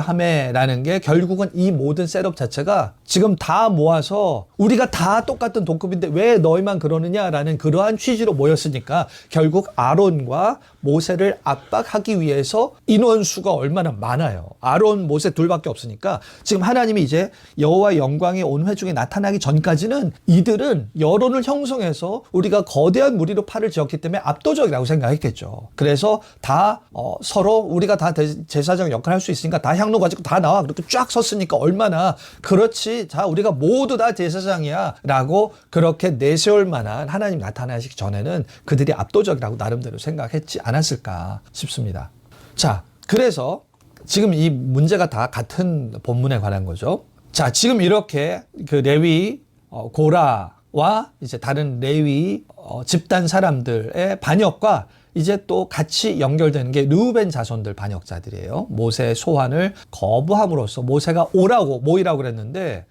S1: 하매라는 게 결국은 이 모든 셋업 자체가 지금 다 모아서 우리가 다 똑같은 동급인데 왜 너희만 그러느냐라는 그러한 취지로 모였으니까 결국 아론과 모세를 압박하기 위해서 인원수가 얼마나 많아요. 아론, 모세 둘밖에 없으니까 지금 하나님이 이제 여호와의 영광이 온 회중에 나타나기 전까지는 이들은 여론을 형성해서 우리가 거대한 무리로 팔을 지었기 때문에 압도적이라고 생각했겠죠. 그래서 다 서로 우리가 다 제사장 역할을 할 수 있으니까 다 향로 가지고 다 나와. 그렇게 쫙 섰으니까 얼마나 그렇지. 자, 우리가 모두 다 제사장이야 라고 그렇게 내세울 만한 하나님 나타나시기 전에는 그들이 압도적이라고 나름대로 생각했지 않았을까 싶습니다. 자, 그래서 지금 이 문제가 다 같은 본문에 관한 거죠. 자, 지금 이렇게 그 레위 고라와 이제 다른 레위 집단 사람들의 반역과 이제 또 같이 연결되는 게 르우벤 자손들 반역자들이에요. 모세의 소환을 거부함으로써 모세가 모이라고 그랬는데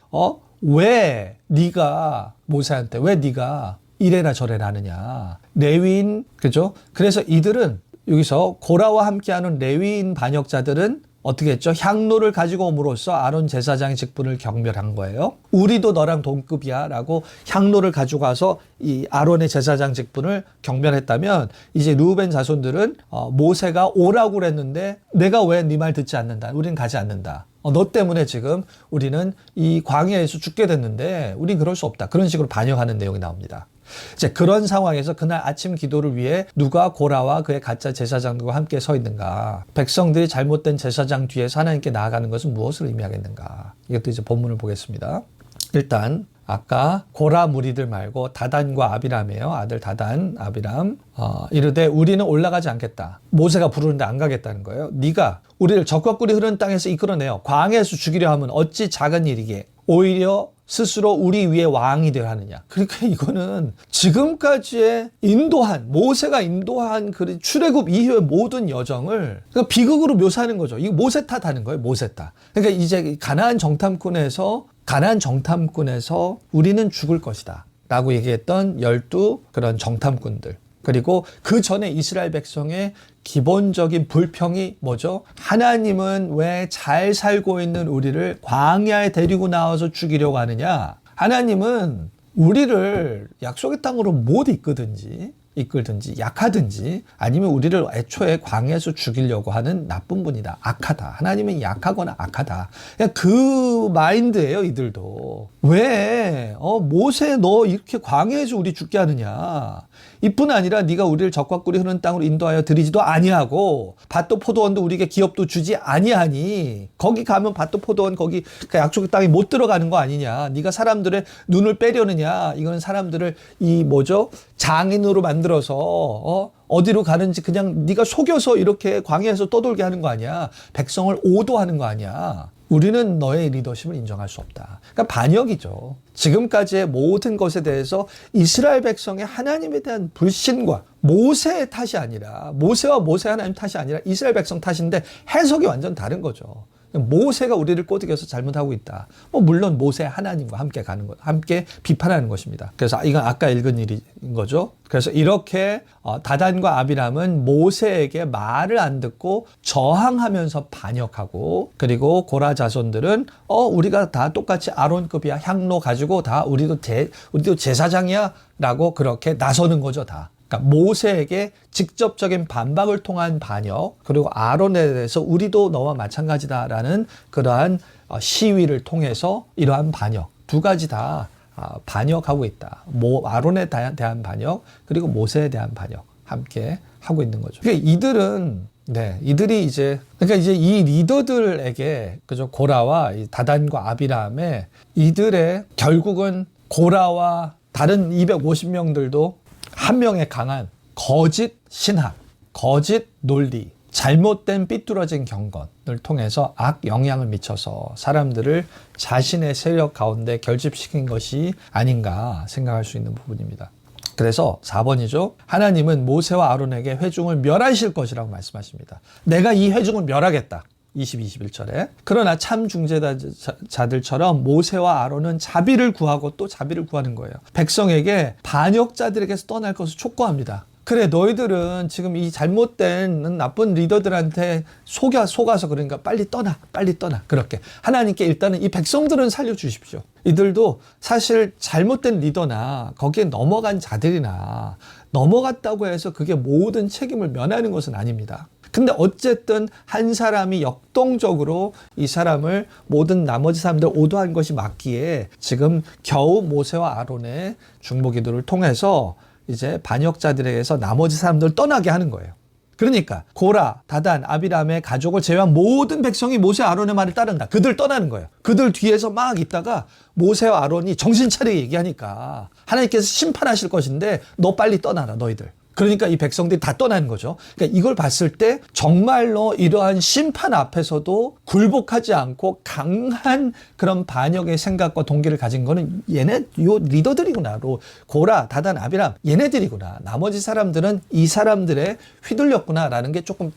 S1: 왜 네가 모세한테 왜 네가 이래라 저래라 하느냐. 레위인, 그죠? 그래서 이들은 여기서 고라와 함께하는 레위인 반역자들은 어떻게 했죠? 향로를 가지고 옴으로써 아론 제사장의 직분을 경멸한 거예요. 우리도 너랑 동급이야 라고 향로를 가지고 와서 이 아론의 제사장 직분을 경멸했다면 이제 르우벤 자손들은 모세가 오라고 그랬는데 내가 왜 네 말 듣지 않는다. 우리는 가지 않는다. 너 때문에 지금 우리는 이 광야에서 죽게 됐는데 우린 그럴 수 없다. 그런 식으로 반역하는 내용이 나옵니다. 이제 그런 상황에서 그날 아침 기도를 위해 누가 고라와 그의 가짜 제사장들과 함께 서 있는가? 백성들이 잘못된 제사장 뒤에서 하나님께 나아가는 것은 무엇을 의미하겠는가? 이것도 이제 본문을 보겠습니다. 일단 아까 고라 무리들 말고 다단과 아비람이에요. 아들 다단, 아비람. 이르되 우리는 올라가지 않겠다. 모세가 부르는데 안 가겠다는 거예요. 네가 우리를 적과 꿀이 흐르는 땅에서 이끌어내어 광야에서 죽이려 하면 어찌 작은 일이게 오히려 스스로 우리 위에 왕이 되어 하느냐. 그러니까 이거는 지금까지의 모세가 인도한 그 출애굽 이후의 모든 여정을 그러니까 비극으로 묘사하는 거죠. 이거 모세 탓하는 거예요. 모세 탓. 그러니까 이제 가나안 정탐꾼에서 우리는 죽을 것이다 라고 얘기했던 12 그런 정탐꾼들. 그리고 그 전에 이스라엘 백성의 기본적인 불평이 뭐죠? 하나님은 왜 잘 살고 있는 우리를 광야에 데리고 나와서 죽이려고 하느냐? 하나님은 우리를 약속의 땅으로 못 이끌든지 약하든지 아니면 우리를 애초에 광야에서 죽이려고 하는 나쁜 분이다. 악하다. 하나님은 약하거나 악하다. 그냥 그 마인드예요, 이들도. 왜 모세 너 이렇게 광야에서 우리 죽게 하느냐? 이뿐 아니라 네가 우리를 적과 꿀이 흐르는 땅으로 인도하여 드리지도 아니하고 밭도 포도원도 우리에게 기업도 주지 아니하니 거기 가면 밭도 포도원 거기 그 약속의 땅에 못 들어가는 거 아니냐. 네가 사람들의 눈을 빼려느냐. 이거는 사람들을 장인으로 만들어서 어디로 가는지 그냥 네가 속여서 이렇게 광야에서 떠돌게 하는 거 아니야. 백성을 오도하는 거 아니야. 우리는 너의 리더십을 인정할 수 없다. 그러니까 반역이죠. 지금까지의 모든 것에 대해서 이스라엘 백성의 하나님에 대한 불신과 모세의 탓이 아니라 모세와 모세 하나님 탓이 아니라 이스라엘 백성 탓인데 해석이 완전 다른 거죠. 모세가 우리를 꼬드겨서 잘못하고 있다. 물론 모세 하나님과 함께 가는 것, 함께 비판하는 것입니다. 그래서 이건 아까 읽은 일인 거죠. 그래서 이렇게 다단과 아비람은 모세에게 말을 안 듣고 저항하면서 반역하고, 그리고 고라 자손들은 우리가 다 똑같이 아론급이야, 향로 가지고 다 우리도 제사장이야 라고 그렇게 나서는 거죠. 다. 그러니까 모세에게 직접적인 반박을 통한 반역, 그리고 아론에 대해서 우리도 너와 마찬가지다라는 그러한 시위를 통해서 이러한 반역, 두 가지 다 반역하고 있다. 아론에 대한 반역, 그리고 모세에 대한 반역 함께 하고 있는 거죠. 그러니까 이들이 이제 이 리더들에게, 그죠, 고라와 다단과 아비람의 이들의 결국은 고라와 다른 250명들도 한 명의 강한 거짓 신학, 거짓 논리, 잘못된 삐뚤어진 경건을 통해서 악 영향을 미쳐서 사람들을 자신의 세력 가운데 결집시킨 것이 아닌가 생각할 수 있는 부분입니다. 그래서 4번이죠. 하나님은 모세와 아론에게 회중을 멸하실 것이라고 말씀하십니다. 내가 이 회중을 멸하겠다. 21절에. 그러나 참 중재자들처럼 모세와 아론은 자비를 구하고 또 자비를 구하는 거예요. 백성에게 반역자들에게서 떠날 것을 촉구합니다. 그래, 너희들은 지금 이 잘못된 나쁜 리더들한테 속아서 그러니까 빨리 떠나. 그렇게 하나님께 일단은 이 백성들은 살려주십시오. 이들도 사실 잘못된 리더나 거기에 넘어간 자들이나 넘어갔다고 해서 그게 모든 책임을 면하는 것은 아닙니다. 근데 어쨌든 한 사람이 역동적으로 이 사람을 모든 나머지 사람들 오도한 것이 맞기에 지금 겨우 모세와 아론의 중보기도를 통해서 이제 반역자들에게서 나머지 사람들을 떠나게 하는 거예요. 그러니까 고라, 다단, 아비람의 가족을 제외한 모든 백성이 모세 아론의 말을 따른다. 그들 떠나는 거예요. 그들 뒤에서 막 있다가 모세와 아론이 정신 차리게 얘기하니까 하나님께서 심판하실 것인데 너 빨리 떠나라, 너희들. 그러니까 이 백성들이 다 떠나는 거죠. 그러니까 이걸 봤을 때 정말로 이러한 심판 앞에서도 굴복하지 않고 강한 그런 반역의 생각과 동기를 가진 거는 요 리더들이구나. 고라, 다단, 아비람 얘네들이구나. 나머지 사람들은 이 사람들에 휘둘렸구나라는 게 조금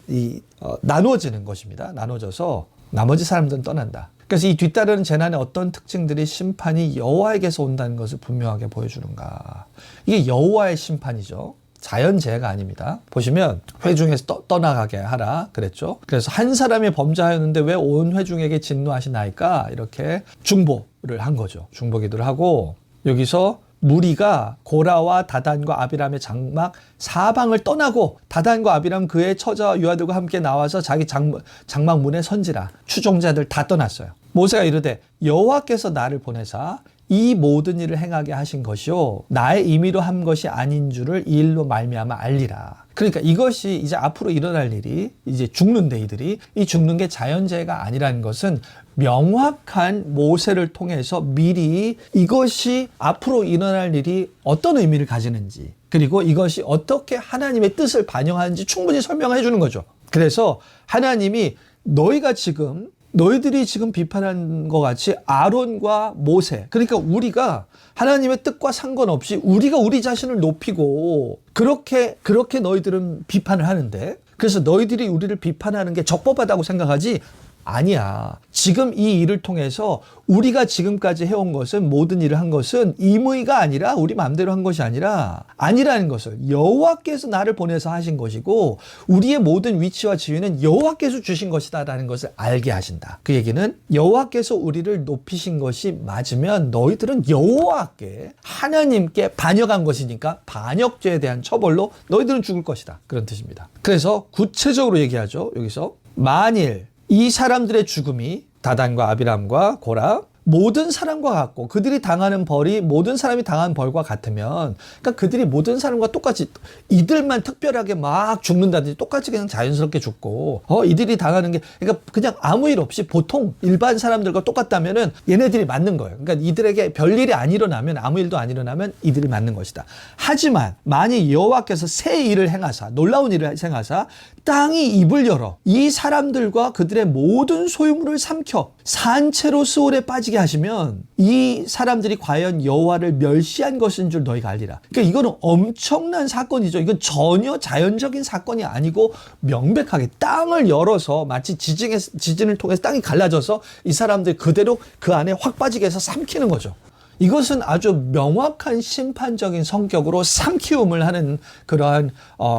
S1: 나누어지는 것입니다. 나눠져서 나머지 사람들은 떠난다. 그래서 이 뒤따르는 재난의 어떤 특징들이 심판이 여호와에게서 온다는 것을 분명하게 보여주는가. 이게 여호와의 심판이죠. 자연재해가 아닙니다. 보시면 회중에서 떠나가게 하라 그랬죠. 그래서 한 사람이 범죄하였는데 왜 온 회중에게 진노하시나이까, 이렇게 중보를 한 거죠. 중보기도를 하고, 여기서 무리가 고라와 다단과 아비람의 장막 사방을 떠나고 다단과 아비람 그의 처자와 유아들과 함께 나와서 자기 장막 문에 선지라. 추종자들 다 떠났어요. 모세가 이르되 여호와께서 나를 보내사 이 모든 일을 행하게 하신 것이요 나의 임의로 한 것이 아닌 줄을 이 일로 말미암아 알리라. 그러니까 이것이 이제 앞으로 일어날 일이, 이제 죽는데 이들이 이 죽는 게 자연재해가 아니라는 것은 명확한 모세를 통해서 미리 이것이 앞으로 일어날 일이 어떤 의미를 가지는지, 그리고 이것이 어떻게 하나님의 뜻을 반영하는지 충분히 설명해 주는 거죠. 그래서 하나님이 너희가 지금 너희들이 지금 비판한 것 같이 아론과 모세, 그러니까 우리가 하나님의 뜻과 상관없이 우리가 우리 자신을 높이고 그렇게 너희들은 비판을 하는데, 그래서 너희들이 우리를 비판하는 게 적법하다고 생각하지? 아니야. 지금 이 일을 통해서 우리가 지금까지 해온 것은, 모든 일을 한 것은 임의가 아니라 우리 마음대로 한 것이 아니라는 것을 여호와께서 나를 보내서 하신 것이고, 우리의 모든 위치와 지위는 여호와께서 주신 것이다라는 것을 알게 하신다. 그 얘기는 여호와께서 우리를 높이신 것이 맞으면 너희들은 여호와께, 하나님께 반역한 것이니까 반역죄에 대한 처벌로 너희들은 죽을 것이다. 그런 뜻입니다. 그래서 구체적으로 얘기하죠. 여기서 만일 이 사람들의 죽음이 다단과 아비람과 고라 모든 사람과 같고 그들이 당하는 벌이 모든 사람이 당한 벌과 같으면, 그러니까 그들이 모든 사람과 똑같이, 이들만 특별하게 막 죽는다든지 똑같이 그냥 자연스럽게 죽고 이들이 당하는 게, 그러니까 그냥 아무 일 없이 보통 일반 사람들과 똑같다면은 얘네들이 맞는 거예요. 그러니까 이들에게 별일이 안 일어나면, 아무 일도 안 일어나면 이들이 맞는 것이다. 하지만 만일 여호와께서 새 일을 행하사, 놀라운 일을 행하사 땅이 입을 열어 이 사람들과 그들의 모든 소유물을 삼켜 산채로 수월에 빠지게 하시면 이 사람들이 과연 여호와를 멸시한 것인 줄 너희가 알리라. 그러니까 이거는 엄청난 사건이죠. 이건 전혀 자연적인 사건이 아니고 명백하게 땅을 열어서, 마치 지진을 통해서 땅이 갈라져서 이 사람들 그대로 그 안에 확 빠지게 해서 삼키는 거죠. 이것은 아주 명확한 심판적인 성격으로 삼키움을 하는 그러한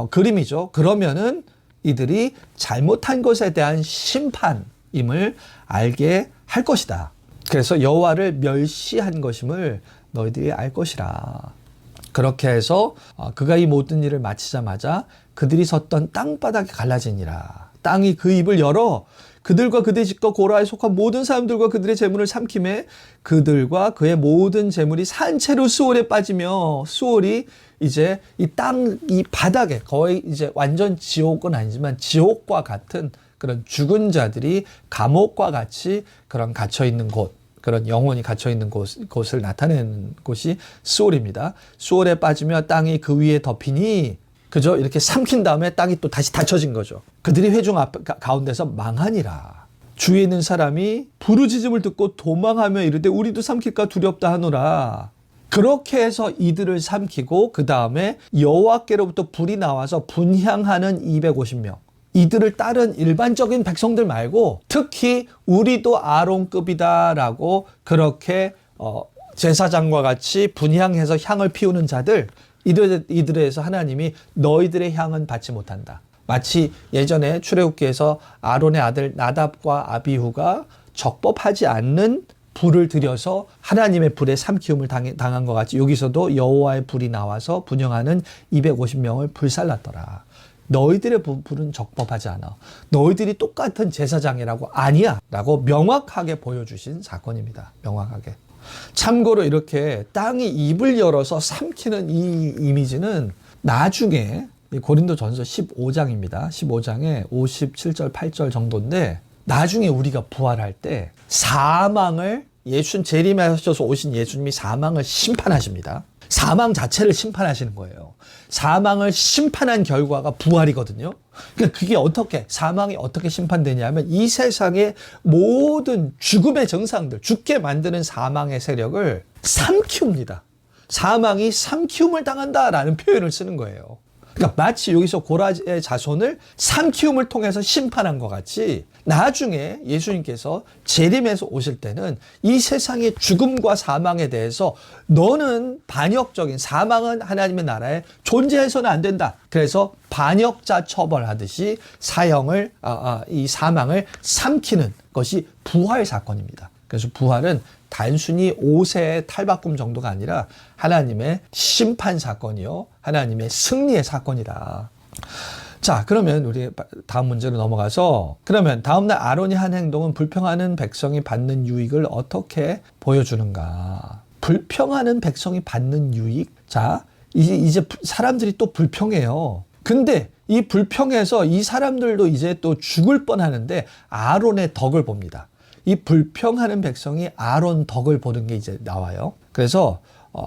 S1: 그림이죠. 그러면은 이들이 잘못한 것에 대한 심판임을 알게 할 것이다. 그래서 여호와를 멸시한 것임을 너희들이 알 것이라. 그렇게 해서 그가 이 모든 일을 마치자마자 그들이 섰던 땅바닥이 갈라지니라. 땅이 그 입을 열어 그들과 그들의 집과 고라에 속한 모든 사람들과 그들의 재물을 삼킴에 그들과 그의 모든 재물이 산채로 수월에 빠지며, 수월이 이제 이 바닥에 거의 이제 완전 지옥은 아니지만 지옥과 같은 그런 죽은 자들이 감옥과 같이 그런 갇혀있는 곳, 그런 영혼이 갇혀있는 곳을 나타내는 곳이 수월입니다. 수월에 빠지며 땅이 그 위에 덮이니, 그죠? 이렇게 삼킨 다음에 땅이 또 다시 닫혀진 거죠. 그들이 회중 가운데서 망하니라. 주위에 있는 사람이 부르짖음을 듣고 도망하며 이르되 우리도 삼킬까 두렵다 하노라. 그렇게 해서 이들을 삼키고 그 다음에 여호와께로부터 불이 나와서 분향하는 250명. 이들을 따른 일반적인 백성들 말고 특히 우리도 아론급이다라고 그렇게 제사장과 같이 분향해서 향을 피우는 자들, 이들에서 하나님이 너희들의 향은 받지 못한다. 마치 예전에 출애굽기에서 아론의 아들 나답과 아비후가 적법하지 않는 불을 들여서 하나님의 불에 삼키움을 당한 것 같이 여기서도 여호와의 불이 나와서 분향하는 250명을 불살랐더라. 너희들의 불은 적법하지 않아. 너희들이 똑같은 제사장이라고 아니야 라고 명확하게 보여주신 사건입니다. 명확하게. 참고로 이렇게 땅이 입을 열어서 삼키는 이 이미지는 나중에 고린도전서 15장입니다. 15장에 57절 8절 정도인데, 나중에 우리가 부활할 때 사망을 재림하셔서 오신 예수님이 사망을 심판하십니다. 사망 자체를 심판하시는 거예요. 사망을 심판한 결과가 부활이거든요. 그러니까 그게 사망이 어떻게 심판되냐면, 이 세상의 모든 죽음의 정상들, 죽게 만드는 사망의 세력을 삼키웁니다. 사망이 삼키움을 당한다라는 표현을 쓰는 거예요. 그러니까 마치 여기서 고라의 자손을 삼키움을 통해서 심판한 것 같이, 나중에 예수님께서 재림해서 오실 때는 이 세상의 죽음과 사망에 대해서 너는 반역적인, 사망은 하나님의 나라에 존재해서는 안 된다. 그래서 반역자 처벌하듯이 이 사망을 삼키는 것이 부활 사건입니다. 그래서 부활은 단순히 5세의 탈바꿈 정도가 아니라 하나님의 심판 사건이요, 하나님의 승리의 사건이다. 자, 그러면 우리 다음 문제로 넘어가서, 그러면 다음날 아론이 한 행동은 불평하는 백성이 받는 유익을 어떻게 보여주는가? 불평하는 백성이 받는 유익? 자, 이제 사람들이 또 불평해요. 근데 이 불평해서 이 사람들도 이제 또 죽을 뻔하는데 아론의 덕을 봅니다. 이 불평하는 백성이 아론 덕을 보는 게 이제 나와요. 그래서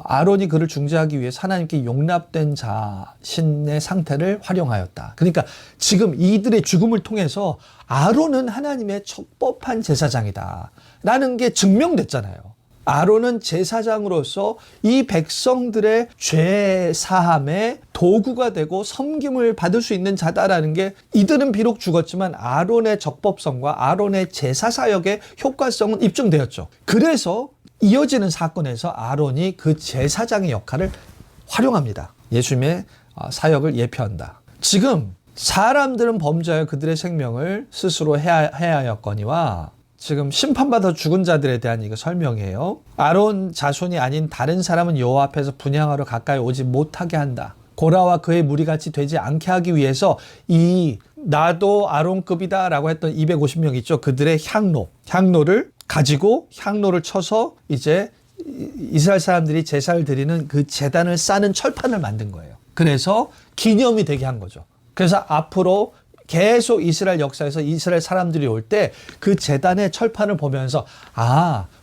S1: 아론이 그를 중재하기 위해 하나님께 용납된 자신의 상태를 활용하였다. 그러니까 지금 이들의 죽음을 통해서 아론은 하나님의 적법한 제사장이다 라는 게 증명됐잖아요. 아론은 제사장으로서 이 백성들의 죄 사함의 도구가 되고 섬김을 받을 수 있는 자다라는 게, 이들은 비록 죽었지만 아론의 적법성과 아론의 제사 사역의 효과성은 입증되었죠. 그래서 이어지는 사건에서 아론이 그 제사장의 역할을 활용합니다. 예수님의 사역을 예표한다. 지금 사람들은 범죄하여 그들의 생명을 스스로 해하였거니와, 지금 심판받아 죽은 자들에 대한 이거 설명이에요. 아론 자손이 아닌 다른 사람은 여호와 앞에서 분향하러 가까이 오지 못하게 한다. 고라와 그의 무리같이 되지 않게 하기 위해서 이 나도 아론급이다 라고 했던 250명 있죠. 그들의 향로를 가지고 향로를 쳐서 이제 이스라엘 사람들이 제사를 드리는 그 제단을 싸는 철판을 만든 거예요. 그래서 기념이 되게 한 거죠. 그래서 앞으로 계속 이스라엘 역사에서 이스라엘 사람들이 올 때 그 제단의 철판을 보면서,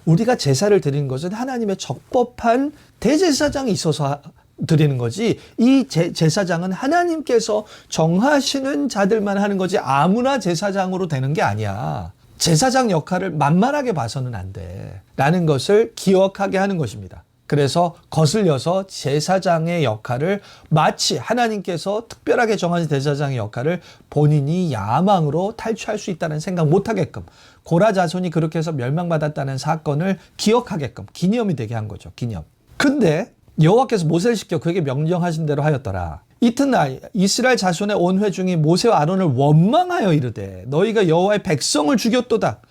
S1: 우리가 제사를 드리는 것은 하나님의 적법한 대제사장이 있어서 드리는 거지, 이 제사장은 하나님께서 정하시는 자들만 하는 거지 아무나 제사장으로 되는 게 아니야. 제사장 역할을 만만하게 봐서는 안 돼 라는 것을 기억하게 하는 것입니다. 그래서 거슬려서 제사장의 역할을, 마치 하나님께서 특별하게 정하신 제사장의 역할을 본인이 야망으로 탈취할 수 있다는 생각 못하게끔, 고라 자손이 그렇게 해서 멸망받았다는 사건을 기억하게끔 기념이 되게 한 거죠. 기념. 근데 여호와께서 모세를 시켜 그에게 명령하신 대로 하였더라. 이튿날 이스라엘 자손의 온 회중이 모세와 아론을 원망하여 이르되 너희가 여호와의 백성을 죽였도다.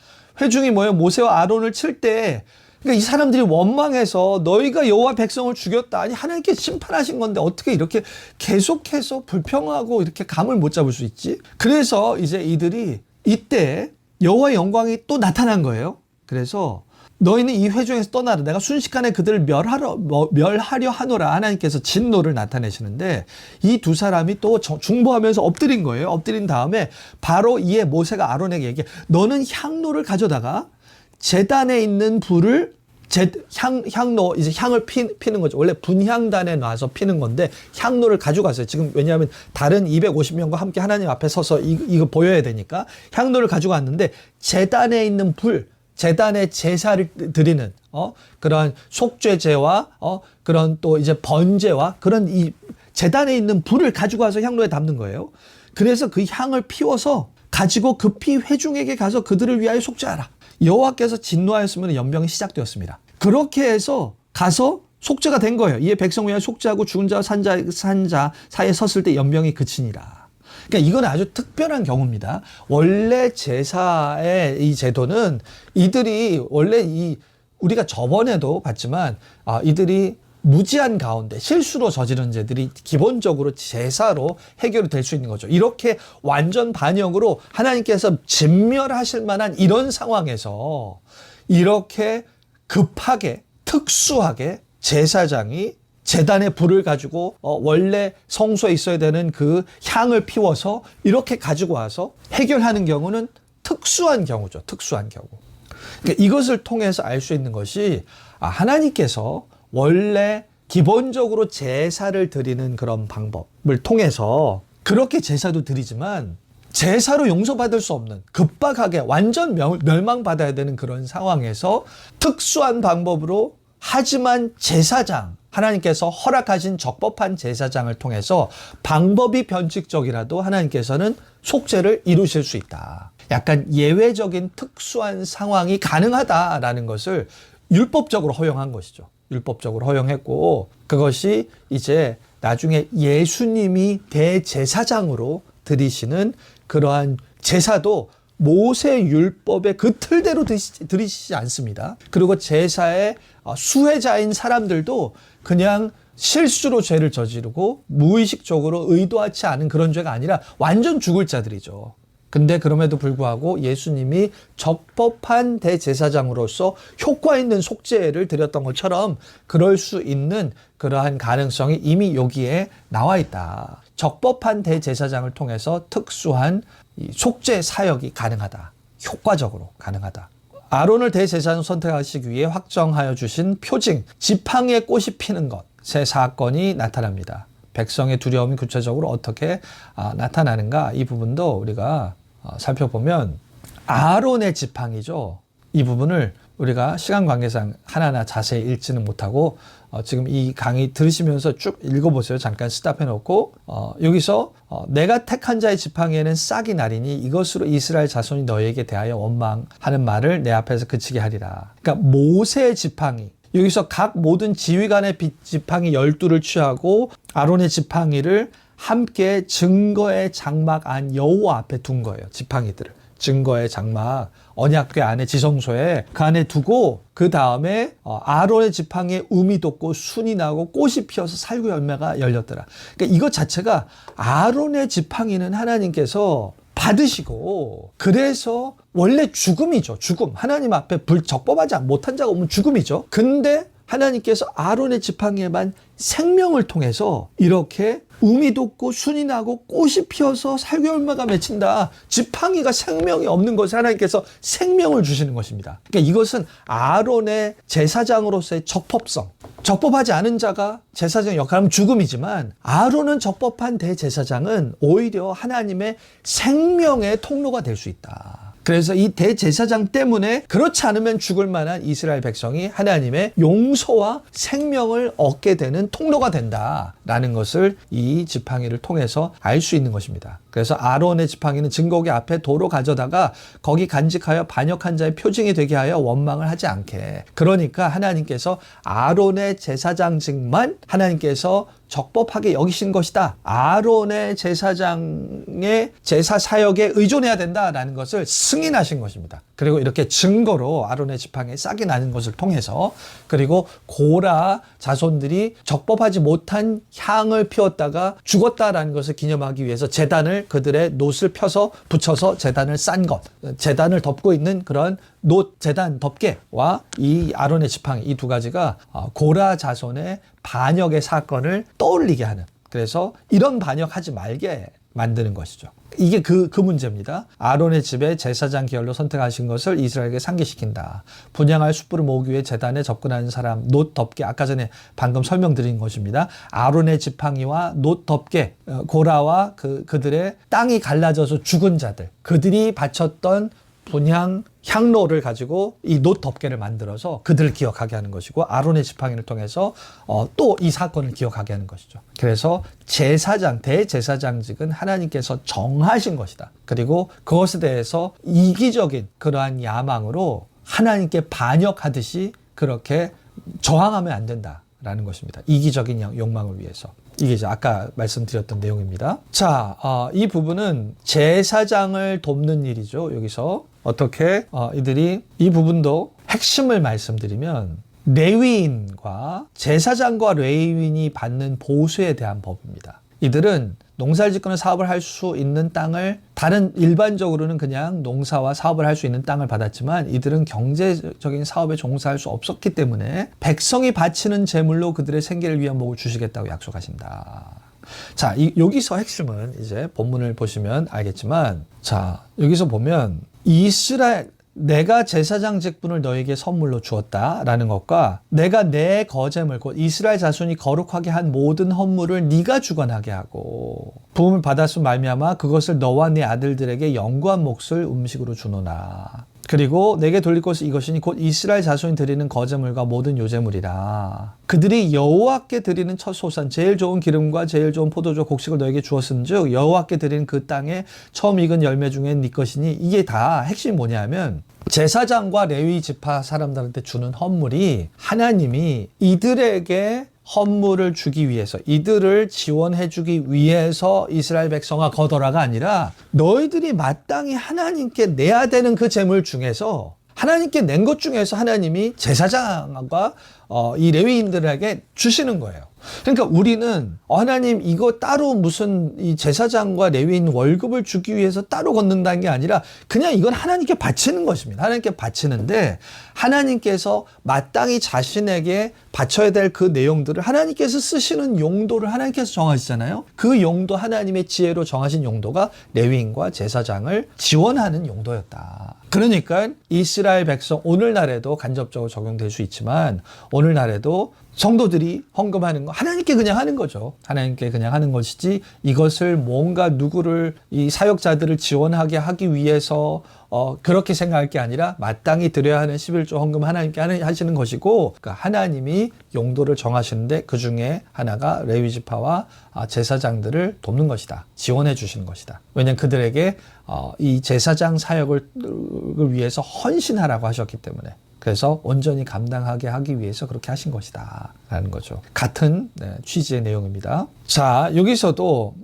S1: 회중이 모여 모세와 아론을 칠 때, 그러니까 이 사람들이 원망해서 너희가 여호와 백성을 죽였다. 아니, 하나님께 심판하신 건데 어떻게 이렇게 계속해서 불평하고 이렇게 감을 못 잡을 수 있지? 그래서 이제 이들이 이때 여호와의 영광이 또 나타난 거예요. 그래서 너희는 이 회중에서 떠나라. 내가 순식간에 그들을 멸하려 하노라. 하나님께서 진노를 나타내시는데, 이 두 사람이 또 중보하면서 엎드린 거예요. 엎드린 다음에 바로 이에 모세가 아론에게 얘기해. 너는 향로를 가져다가 제단에 있는 불을, 향로, 이제 향을 피는 거죠. 원래 분향단에 놔서 피는 건데 향로를 가져갔어요. 지금 왜냐하면 다른 250명과 함께 하나님 앞에 서서 이거 보여야 되니까 향로를 가져갔는데, 제단에 있는 불, 제단에 제사를 드리는 그런 속죄제와 그런 또 이제 번제와 그런 이 제단에 있는 불을 가지고 와서 향로에 담는 거예요. 그래서 그 향을 피워서 가지고 급히 회중에게 가서 그들을 위하여 속죄하라. 여호와께서 진노하였으면 연병이 시작되었습니다. 그렇게 해서 가서 속죄가 된 거예요. 이에 백성 위하여 속죄하고 죽은 자와 산자 사이에 섰을 때 연병이 그치니라. 그러니까 이건 아주 특별한 경우입니다. 원래 제사의 이 제도는 이들이 원래 우리가 저번에도 봤지만 이들이 무지한 가운데 실수로 저지른 죄들이 기본적으로 제사로 해결이 될 수 있는 거죠. 이렇게 완전 반역으로 하나님께서 진멸하실 만한 이런 상황에서 이렇게 급하게 특수하게 제사장이 제단에 불을 가지고 원래 성소에 있어야 되는 그 향을 피워서 이렇게 가지고 와서 해결하는 경우는 특수한 경우죠. 특수한 경우. 그러니까 이것을 통해서 알 수 있는 것이 하나님께서 원래 기본적으로 제사를 드리는 그런 방법을 통해서 그렇게 제사도 드리지만 제사로 용서받을 수 없는 급박하게 완전 멸망받아야 되는 그런 상황에서 특수한 방법으로, 하지만 제사장, 하나님께서 허락하신 적법한 제사장을 통해서 방법이 변칙적이라도 하나님께서는 속죄를 이루실 수 있다. 약간 예외적인 특수한 상황이 가능하다라는 것을 율법적으로 허용한 것이죠. 율법적으로 허용했고, 그것이 이제 나중에 예수님이 대제사장으로 드리시는 그러한 제사도 모세 율법의 그 틀대로 드리시지 않습니다. 그리고 제사의 수혜자인 사람들도 그냥 실수로 죄를 저지르고 무의식적으로 의도하지 않은 그런 죄가 아니라 완전 죽을 자들이죠. 근데 그럼에도 불구하고 예수님이 적법한 대제사장으로서 효과 있는 속죄를 드렸던 것처럼 그럴 수 있는 그러한 가능성이 이미 여기에 나와 있다. 적법한 대제사장을 통해서 특수한 속죄 사역이 가능하다. 효과적으로 가능하다. 아론을 대제사장 선택하시기 위해 확정하여 주신 표징, 지팡이에 꽃이 피는 것, 세 사건이 나타납니다. 백성의 두려움이 구체적으로 어떻게 나타나는가, 이 부분도 우리가 살펴보면 아론의 지팡이죠. 이 부분을 우리가 시간 관계상 하나하나 자세히 읽지는 못하고 지금 이 강의 들으시면서 쭉 읽어보세요. 잠깐 스탑해 놓고 여기서 내가 택한 자의 지팡이에는 싹이 나리니 이것으로 이스라엘 자손이 너희에게 대하여 원망하는 말을 내 앞에서 그치게 하리라. 그러니까 모세의 지팡이, 여기서 각 모든 지휘관의 지팡이 12를 취하고 아론의 지팡이를 함께 증거의 장막 안 여호와 앞에 둔 거예요. 지팡이들을. 증거의 장막, 언약궤 안에 지성소에 그 안에 두고 그 다음에 아론의 지팡이에 음이 돋고 순이 나고 꽃이 피어서 살구 열매가 열렸더라. 그러니까 이것 자체가 아론의 지팡이는 하나님께서 받으시고, 그래서 원래 죽음이죠. 죽음. 하나님 앞에 적법하지 못한 자가 오면 죽음이죠. 근데 하나님께서 아론의 지팡이에만 생명을 통해서 이렇게 음이 돋고 순이 나고 꽃이 피어서 살구 열매가 맺힌다. 지팡이가 생명이 없는 것에 하나님께서 생명을 주시는 것입니다. 그러니까 이것은 아론의 제사장으로서의 적법성. 적법하지 않은 자가 제사장 역할하면 죽음이지만, 아론은 적법한 대제사장은 오히려 하나님의 생명의 통로가 될 수 있다. 그래서 이 대제사장 때문에 그렇지 않으면 죽을 만한 이스라엘 백성이 하나님의 용서와 생명을 얻게 되는 통로가 된다라는 것을 이 지팡이를 통해서 알 수 있는 것입니다. 그래서 아론의 지팡이는 증거궤 앞에 도로 가져다가 거기 간직하여 반역한 자의 표징이 되게 하여 원망을 하지 않게. 그러니까 하나님께서 아론의 제사장직만 하나님께서 적법하게 여기신 것이다. 아론의 제사장의 제사 사역에 의존해야 된다라는 것을 승인하신 것입니다. 그리고 이렇게 증거로 아론의 지팡이에 싹이 나는 것을 통해서, 그리고 고라 자손들이 적법하지 못한 향을 피웠다가 죽었다라는 것을 기념하기 위해서 제단을, 그들의 놋을 펴서 붙여서 제단을 싼 것, 제단을 덮고 있는 그런 놋 제단 덮개와 이 아론의 지팡이, 이 두 가지가 고라 자손의 반역의 사건을 떠올리게 하는, 그래서 이런 반역하지 말게 만드는 것이죠. 이게 그 문제입니다. 아론의 집에 제사장 계열로 선택하신 것을 이스라엘에게 상기시킨다. 분향할 숯불을 모으기 위해 제단에 접근하는 사람, 놋 덮개, 아까 전에 방금 설명드린 것입니다. 아론의 지팡이와 놋 덮개, 고라와 그들의 땅이 갈라져서 죽은 자들, 그들이 바쳤던 분향 향로를 가지고 이 놋 덮개를 만들어서 그들을 기억하게 하는 것이고, 아론의 지팡이를 통해서 또 이 사건을 기억하게 하는 것이죠. 그래서 제사장, 대제사장직은 하나님께서 정하신 것이다. 그리고 그것에 대해서 이기적인 그러한 야망으로 하나님께 반역하듯이 그렇게 저항하면 안 된다라는 것입니다. 이기적인 욕망을 위해서. 이게 이제 아까 말씀드렸던 내용입니다. 자, 이 부분은 제사장을 돕는 일이죠. 여기서 어떻게 이들이, 이 부분도 핵심을 말씀드리면 레위인과 제사장과 레위인이 받는 보수에 대한 법입니다. 이들은 농사를 짓거나 사업을 할 수 있는 땅을, 다른 일반적으로는 그냥 농사와 사업을 할 수 있는 땅을 받았지만 이들은 경제적인 사업에 종사할 수 없었기 때문에 백성이 바치는 제물로 그들의 생계를 위한 복을 주시겠다고 약속하신다. 자, 여기서 핵심은 이제 본문을 보시면 알겠지만, 자, 여기서 보면 내가 제사장 직분을 너에게 선물로 주었다라는 것과 내가 내 거제물 곧 이스라엘 자손이 거룩하게 한 모든 헌물을 네가 주관하게 하고 부음을 받았음 말미암아 그것을 너와 네 아들들에게 영구한 몫을 음식으로 주노나. 그리고 내게 돌릴 것은 이것이니 곧 이스라엘 자손이 드리는 거제물과 모든 요제물이라. 그들이 여호와께 드리는 첫 소산, 제일 좋은 기름과 제일 좋은 포도주 곡식을 너에게 주었은즉 여호와께 드리는 그 땅에 처음 익은 열매 중에 네 것이니. 이게 다 핵심이 뭐냐면 제사장과 레위 지파 사람들한테 주는 헌물이 하나님이 이들에게 헌물을 주기 위해서, 이들을 지원해 주기 위해서 이스라엘 백성아 거둬라가 아니라 너희들이 마땅히 하나님께 내야 되는 그 재물 중에서, 하나님께 낸 것 중에서 하나님이 제사장과 이 레위인들에게 주시는 거예요. 그러니까 우리는 하나님 이거 따로 무슨 이 제사장과 레위인 월급을 주기 위해서 따로 걷는다는 게 아니라 그냥 이건 하나님께 바치는 것입니다. 하나님께 바치는데 하나님께서 마땅히 자신에게 바쳐야 될 그 내용들을 하나님께서 쓰시는 용도를 하나님께서 정하시잖아요. 그 용도, 하나님의 지혜로 정하신 용도가 레위인과 제사장을 지원하는 용도였다. 그러니까 이스라엘 백성, 오늘날에도 간접적으로 적용될 수 있지만 오늘날에도 성도들이 헌금하는 거 하나님께 그냥 하는 거죠. 하나님께 그냥 하는 것이지 이것을 뭔가 누구를, 이 사역자들을 지원하게 하기 위해서 그렇게 생각할 게 아니라 마땅히 드려야 하는 11조 헌금 하나님께 하시는 것이고, 그러니까 하나님이 용도를 정하시는데 그 중에 하나가 레위지파와 제사장들을 돕는 것이다. 지원해 주시는 것이다. 왜냐하면 그들에게 이 제사장 사역을 위해서 헌신하라고 하셨기 때문에. 그래서 온전히 감당하게 하기 위해서 그렇게 하신 것이다 라는 거죠. 같은 취지의 내용입니다. 자, 여기서도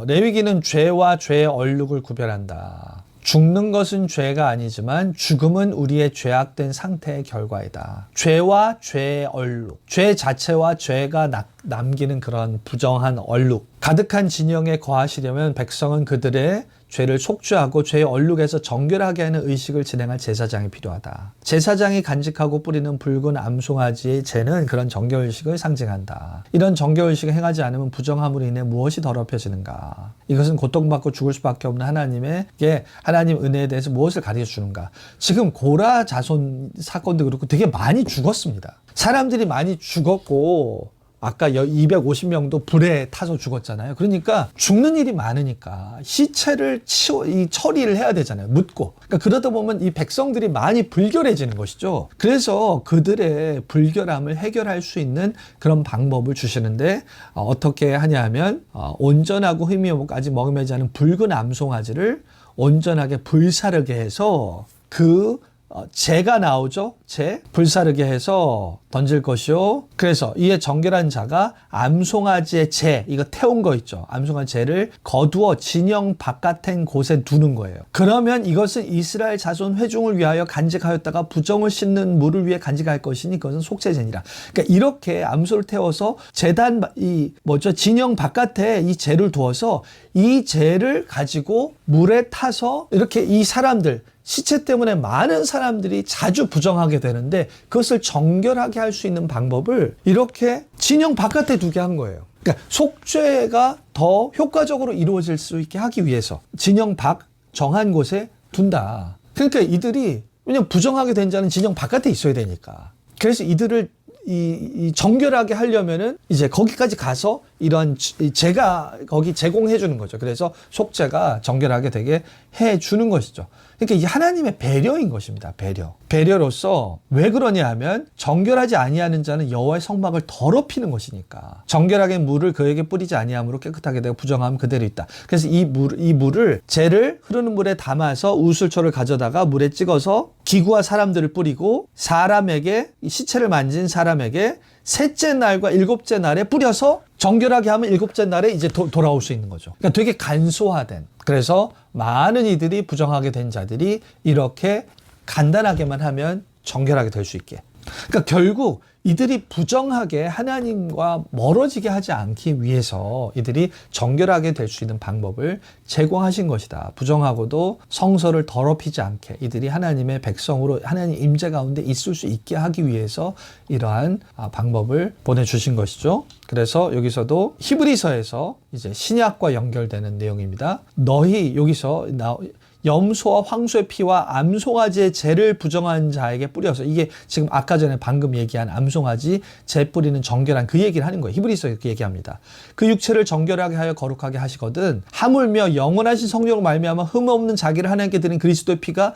S1: 레위기는 죄와 죄의 얼룩을 구별한다. 죽는 것은 죄가 아니지만 죽음은 우리의 죄악된 상태의 결과이다. 죄와 죄의 얼룩, 죄 자체와 죄가 남기는 그런 부정한 얼룩, 가득한 진영에 거하시려면 백성은 그들의 죄를 속죄하고 죄의 얼룩에서 정결하게 하는 의식을 진행할 제사장이 필요하다. 제사장이 간직하고 뿌리는 붉은 암송아지의 죄는 그런 정결의식을 상징한다. 이런 정결의식을 행하지 않으면 부정함으로 인해 무엇이 더럽혀지는가? 이것은 고통받고 죽을 수밖에 없는 하나님에게 하나님 은혜에 대해서 무엇을 가르쳐주는가? 지금 고라 자손 사건도 그렇고 되게 많이 죽었습니다. 사람들이 많이 죽었고 아까 250명도 불에 타서 죽었잖아요. 그러니까 죽는 일이 많으니까 시체를 처리를 해야 되잖아요. 묻고. 그러니까 그러다 보면 이 백성들이 많이 불결해지는 것이죠. 그래서 그들의 불결함을 해결할 수 있는 그런 방법을 주시는데 어떻게 하냐 하면 온전하고 흠이없고까지 먹여매지 않은 붉은 암송아지를 온전하게 불사르게 해서 재가 나오죠. 불사르게 해서 던질 것이요. 그래서 이에 정결한 자가 암송아지의 이거 태운 거 있죠. 암송아지 재를 거두어 진영 바깥엔 곳에 두는 거예요. 그러면 이것은 이스라엘 자손 회중을 위하여 간직하였다가 부정을 씻는 물을 위해 간직할 것이니 그것은 속죄제니라. 그러니까 이렇게 암소를 태워서 제단 진영 바깥에 이 재를 두어서 이 재를 가지고 물에 타서 이렇게 이 사람들 시체 때문에 많은 사람들이 자주 부정하게 되는데 그것을 정결하게 할 수 있는 방법을 이렇게 진영 바깥에 두게 한 거예요. 그러니까 속죄가 더 효과적으로 이루어질 수 있게 하기 위해서 진영 밖 정한 곳에 둔다. 그러니까 이들이 왜냐면 부정하게 된 자는 진영 바깥에 있어야 되니까. 그래서 이들을 이 정결하게 하려면은 이제 거기까지 가서 이런 제가 거기 제공해 주는 거죠. 그래서 속죄가 정결하게 되게 해 주는 것이죠. 그러니까 이 하나님의 배려인 것입니다. 배려로서 왜 그러냐 하면 정결하지 아니하는 자는 여호와의 성막을 더럽히는 것이니까. 정결하게 물을 그에게 뿌리지 아니함으로 깨끗하게 되고 부정함은 그대로 있다. 그래서 이 물을 재를 흐르는 물에 담아서 우슬초를 가져다가 물에 찍어서 기구와 사람들을 뿌리고 사람에게 이 시체를 만진 사람에게 셋째 날과 일곱째 날에 뿌려서 정결하게 하면 일곱째 날에 이제 돌아올 수 있는 거죠. 그러니까 되게 간소화된. 그래서 많은 이들이 부정하게 된 자들이 이렇게 간단하게만 하면 정결하게 될 수 있게. 그러니까 결국 이들이 부정하게 하나님과 멀어지게 하지 않기 위해서 이들이 정결하게 될 수 있는 방법을 제공하신 것이다. 부정하고도 성소를 더럽히지 않게 이들이 하나님의 백성으로 하나님 임재 가운데 있을 수 있게 하기 위해서 이러한 방법을 보내주신 것이죠. 그래서 여기서도 히브리서에서 이제 신약과 연결되는 내용입니다. 너희 여기서 염소와 황소의 피와 암송아지의 재를 부정한 자에게 뿌려서, 이게 지금 아까 전에 방금 얘기한 암송아지 재 뿌리는 정결한 그 얘기를 하는 거예요. 히브리서에 그렇게 얘기합니다. 그 육체를 정결하게 하여 거룩하게 하시거든 하물며 영원하신 성령으로 말미암아 흠없는 자기를 하나님께 드린 그리스도의 피가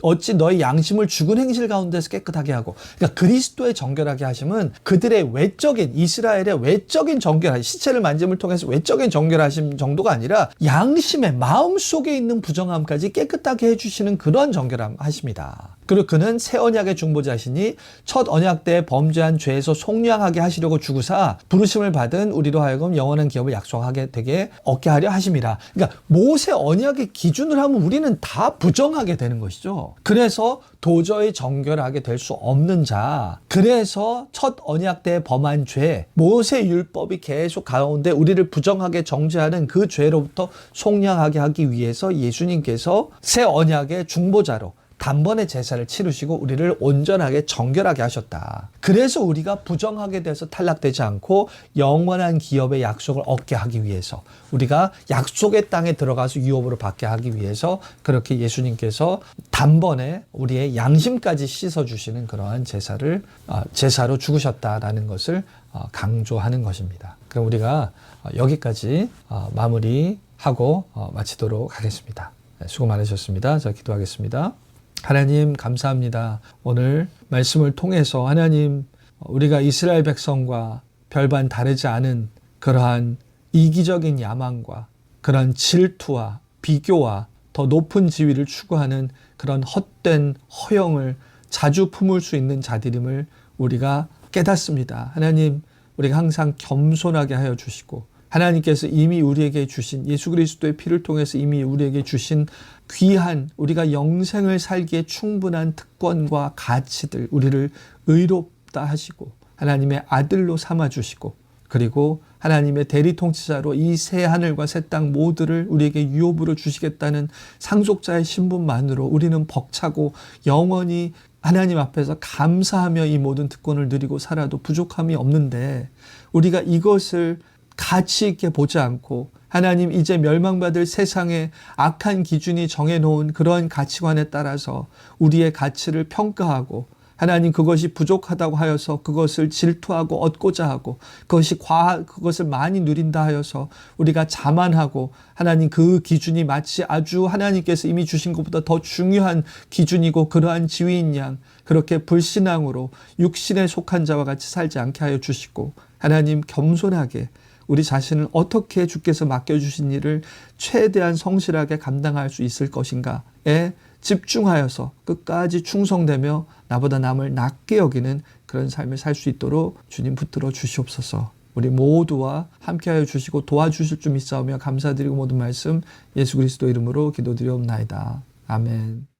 S1: 어찌 너희 양심을 죽은 행실 가운데서 깨끗하게 하고. 그러니까 그리스도의 정결하게 하심은 그들의 외적인, 이스라엘의 외적인 정결하심, 시체를 만짐을 통해서 외적인 정결하심 정도가 아니라 양심의 마음속에 있는 부정함까지 깨끗하게 해주시는 그런 정결함 하십니다. 그리고 그는 새 언약의 중보자시니 첫 언약 때 범죄한 죄에서 속량하게 하시려고 주구사 부르심을 받은 우리로 하여금 영원한 기업을 약속하게 되게 얻게 하려 하심이라. 그러니까 모세 언약의 기준을 하면 우리는 다 부정하게 되는 것이죠. 그래서 도저히 정결하게 될 수 없는 자, 그래서 첫 언약 때 범한 죄, 모세 율법이 계속 가운데 우리를 부정하게 정죄하는 그 죄로부터 속량하게 하기 위해서 예수님께서 새 언약의 중보자로 단번에 제사를 치르시고 우리를 온전하게 정결하게 하셨다. 그래서 우리가 부정하게 돼서 탈락되지 않고 영원한 기업의 약속을 얻게 하기 위해서, 우리가 약속의 땅에 들어가서 유업으로 받게 하기 위해서 그렇게 예수님께서 단번에 우리의 양심까지 씻어주시는 그러한 제사로 죽으셨다라는 것을 강조하는 것입니다. 그럼 우리가 여기까지 마무리하고 마치도록 하겠습니다. 수고 많으셨습니다. 자, 기도하겠습니다. 하나님 감사합니다. 오늘 말씀을 통해서 하나님, 우리가 이스라엘 백성과 별반 다르지 않은 그러한 이기적인 야망과 그러한 질투와 비교와 더 높은 지위를 추구하는 그런 헛된 허영을 자주 품을 수 있는 자들임을 우리가 깨닫습니다. 하나님, 우리가 항상 겸손하게 하여 주시고 하나님께서 이미 우리에게 주신 예수 그리스도의 피를 통해서 이미 우리에게 주신 귀한, 우리가 영생을 살기에 충분한 특권과 가치들, 우리를 의롭다 하시고 하나님의 아들로 삼아 주시고, 그리고 하나님의 대리통치자로 이 새 하늘과 새 땅 모두를 우리에게 유업으로 주시겠다는 상속자의 신분만으로 우리는 벅차고 영원히 하나님 앞에서 감사하며 이 모든 특권을 누리고 살아도 부족함이 없는데, 우리가 이것을 가치 있게 보지 않고 하나님, 이제 멸망받을 세상에 악한 기준이 정해놓은 그런 가치관에 따라서 우리의 가치를 평가하고 하나님, 그것이 부족하다고 하여서 그것을 질투하고 얻고자 하고 그것을 많이 누린다 하여서 우리가 자만하고 하나님, 그 기준이 마치 아주 하나님께서 이미 주신 것보다 더 중요한 기준이고 그러한 지위인 양 그렇게 불신앙으로 육신에 속한 자와 같이 살지 않게 하여 주시고, 하나님, 겸손하게 우리 자신을 어떻게 주께서 맡겨주신 일을 최대한 성실하게 감당할 수 있을 것인가에 집중하여서 끝까지 충성되며 나보다 남을 낮게 여기는 그런 삶을 살 수 있도록 주님 붙들어 주시옵소서. 우리 모두와 함께하여 주시고 도와주실 줄 믿사오며 감사드리고 모든 말씀 예수 그리스도 이름으로 기도드리옵나이다. 아멘.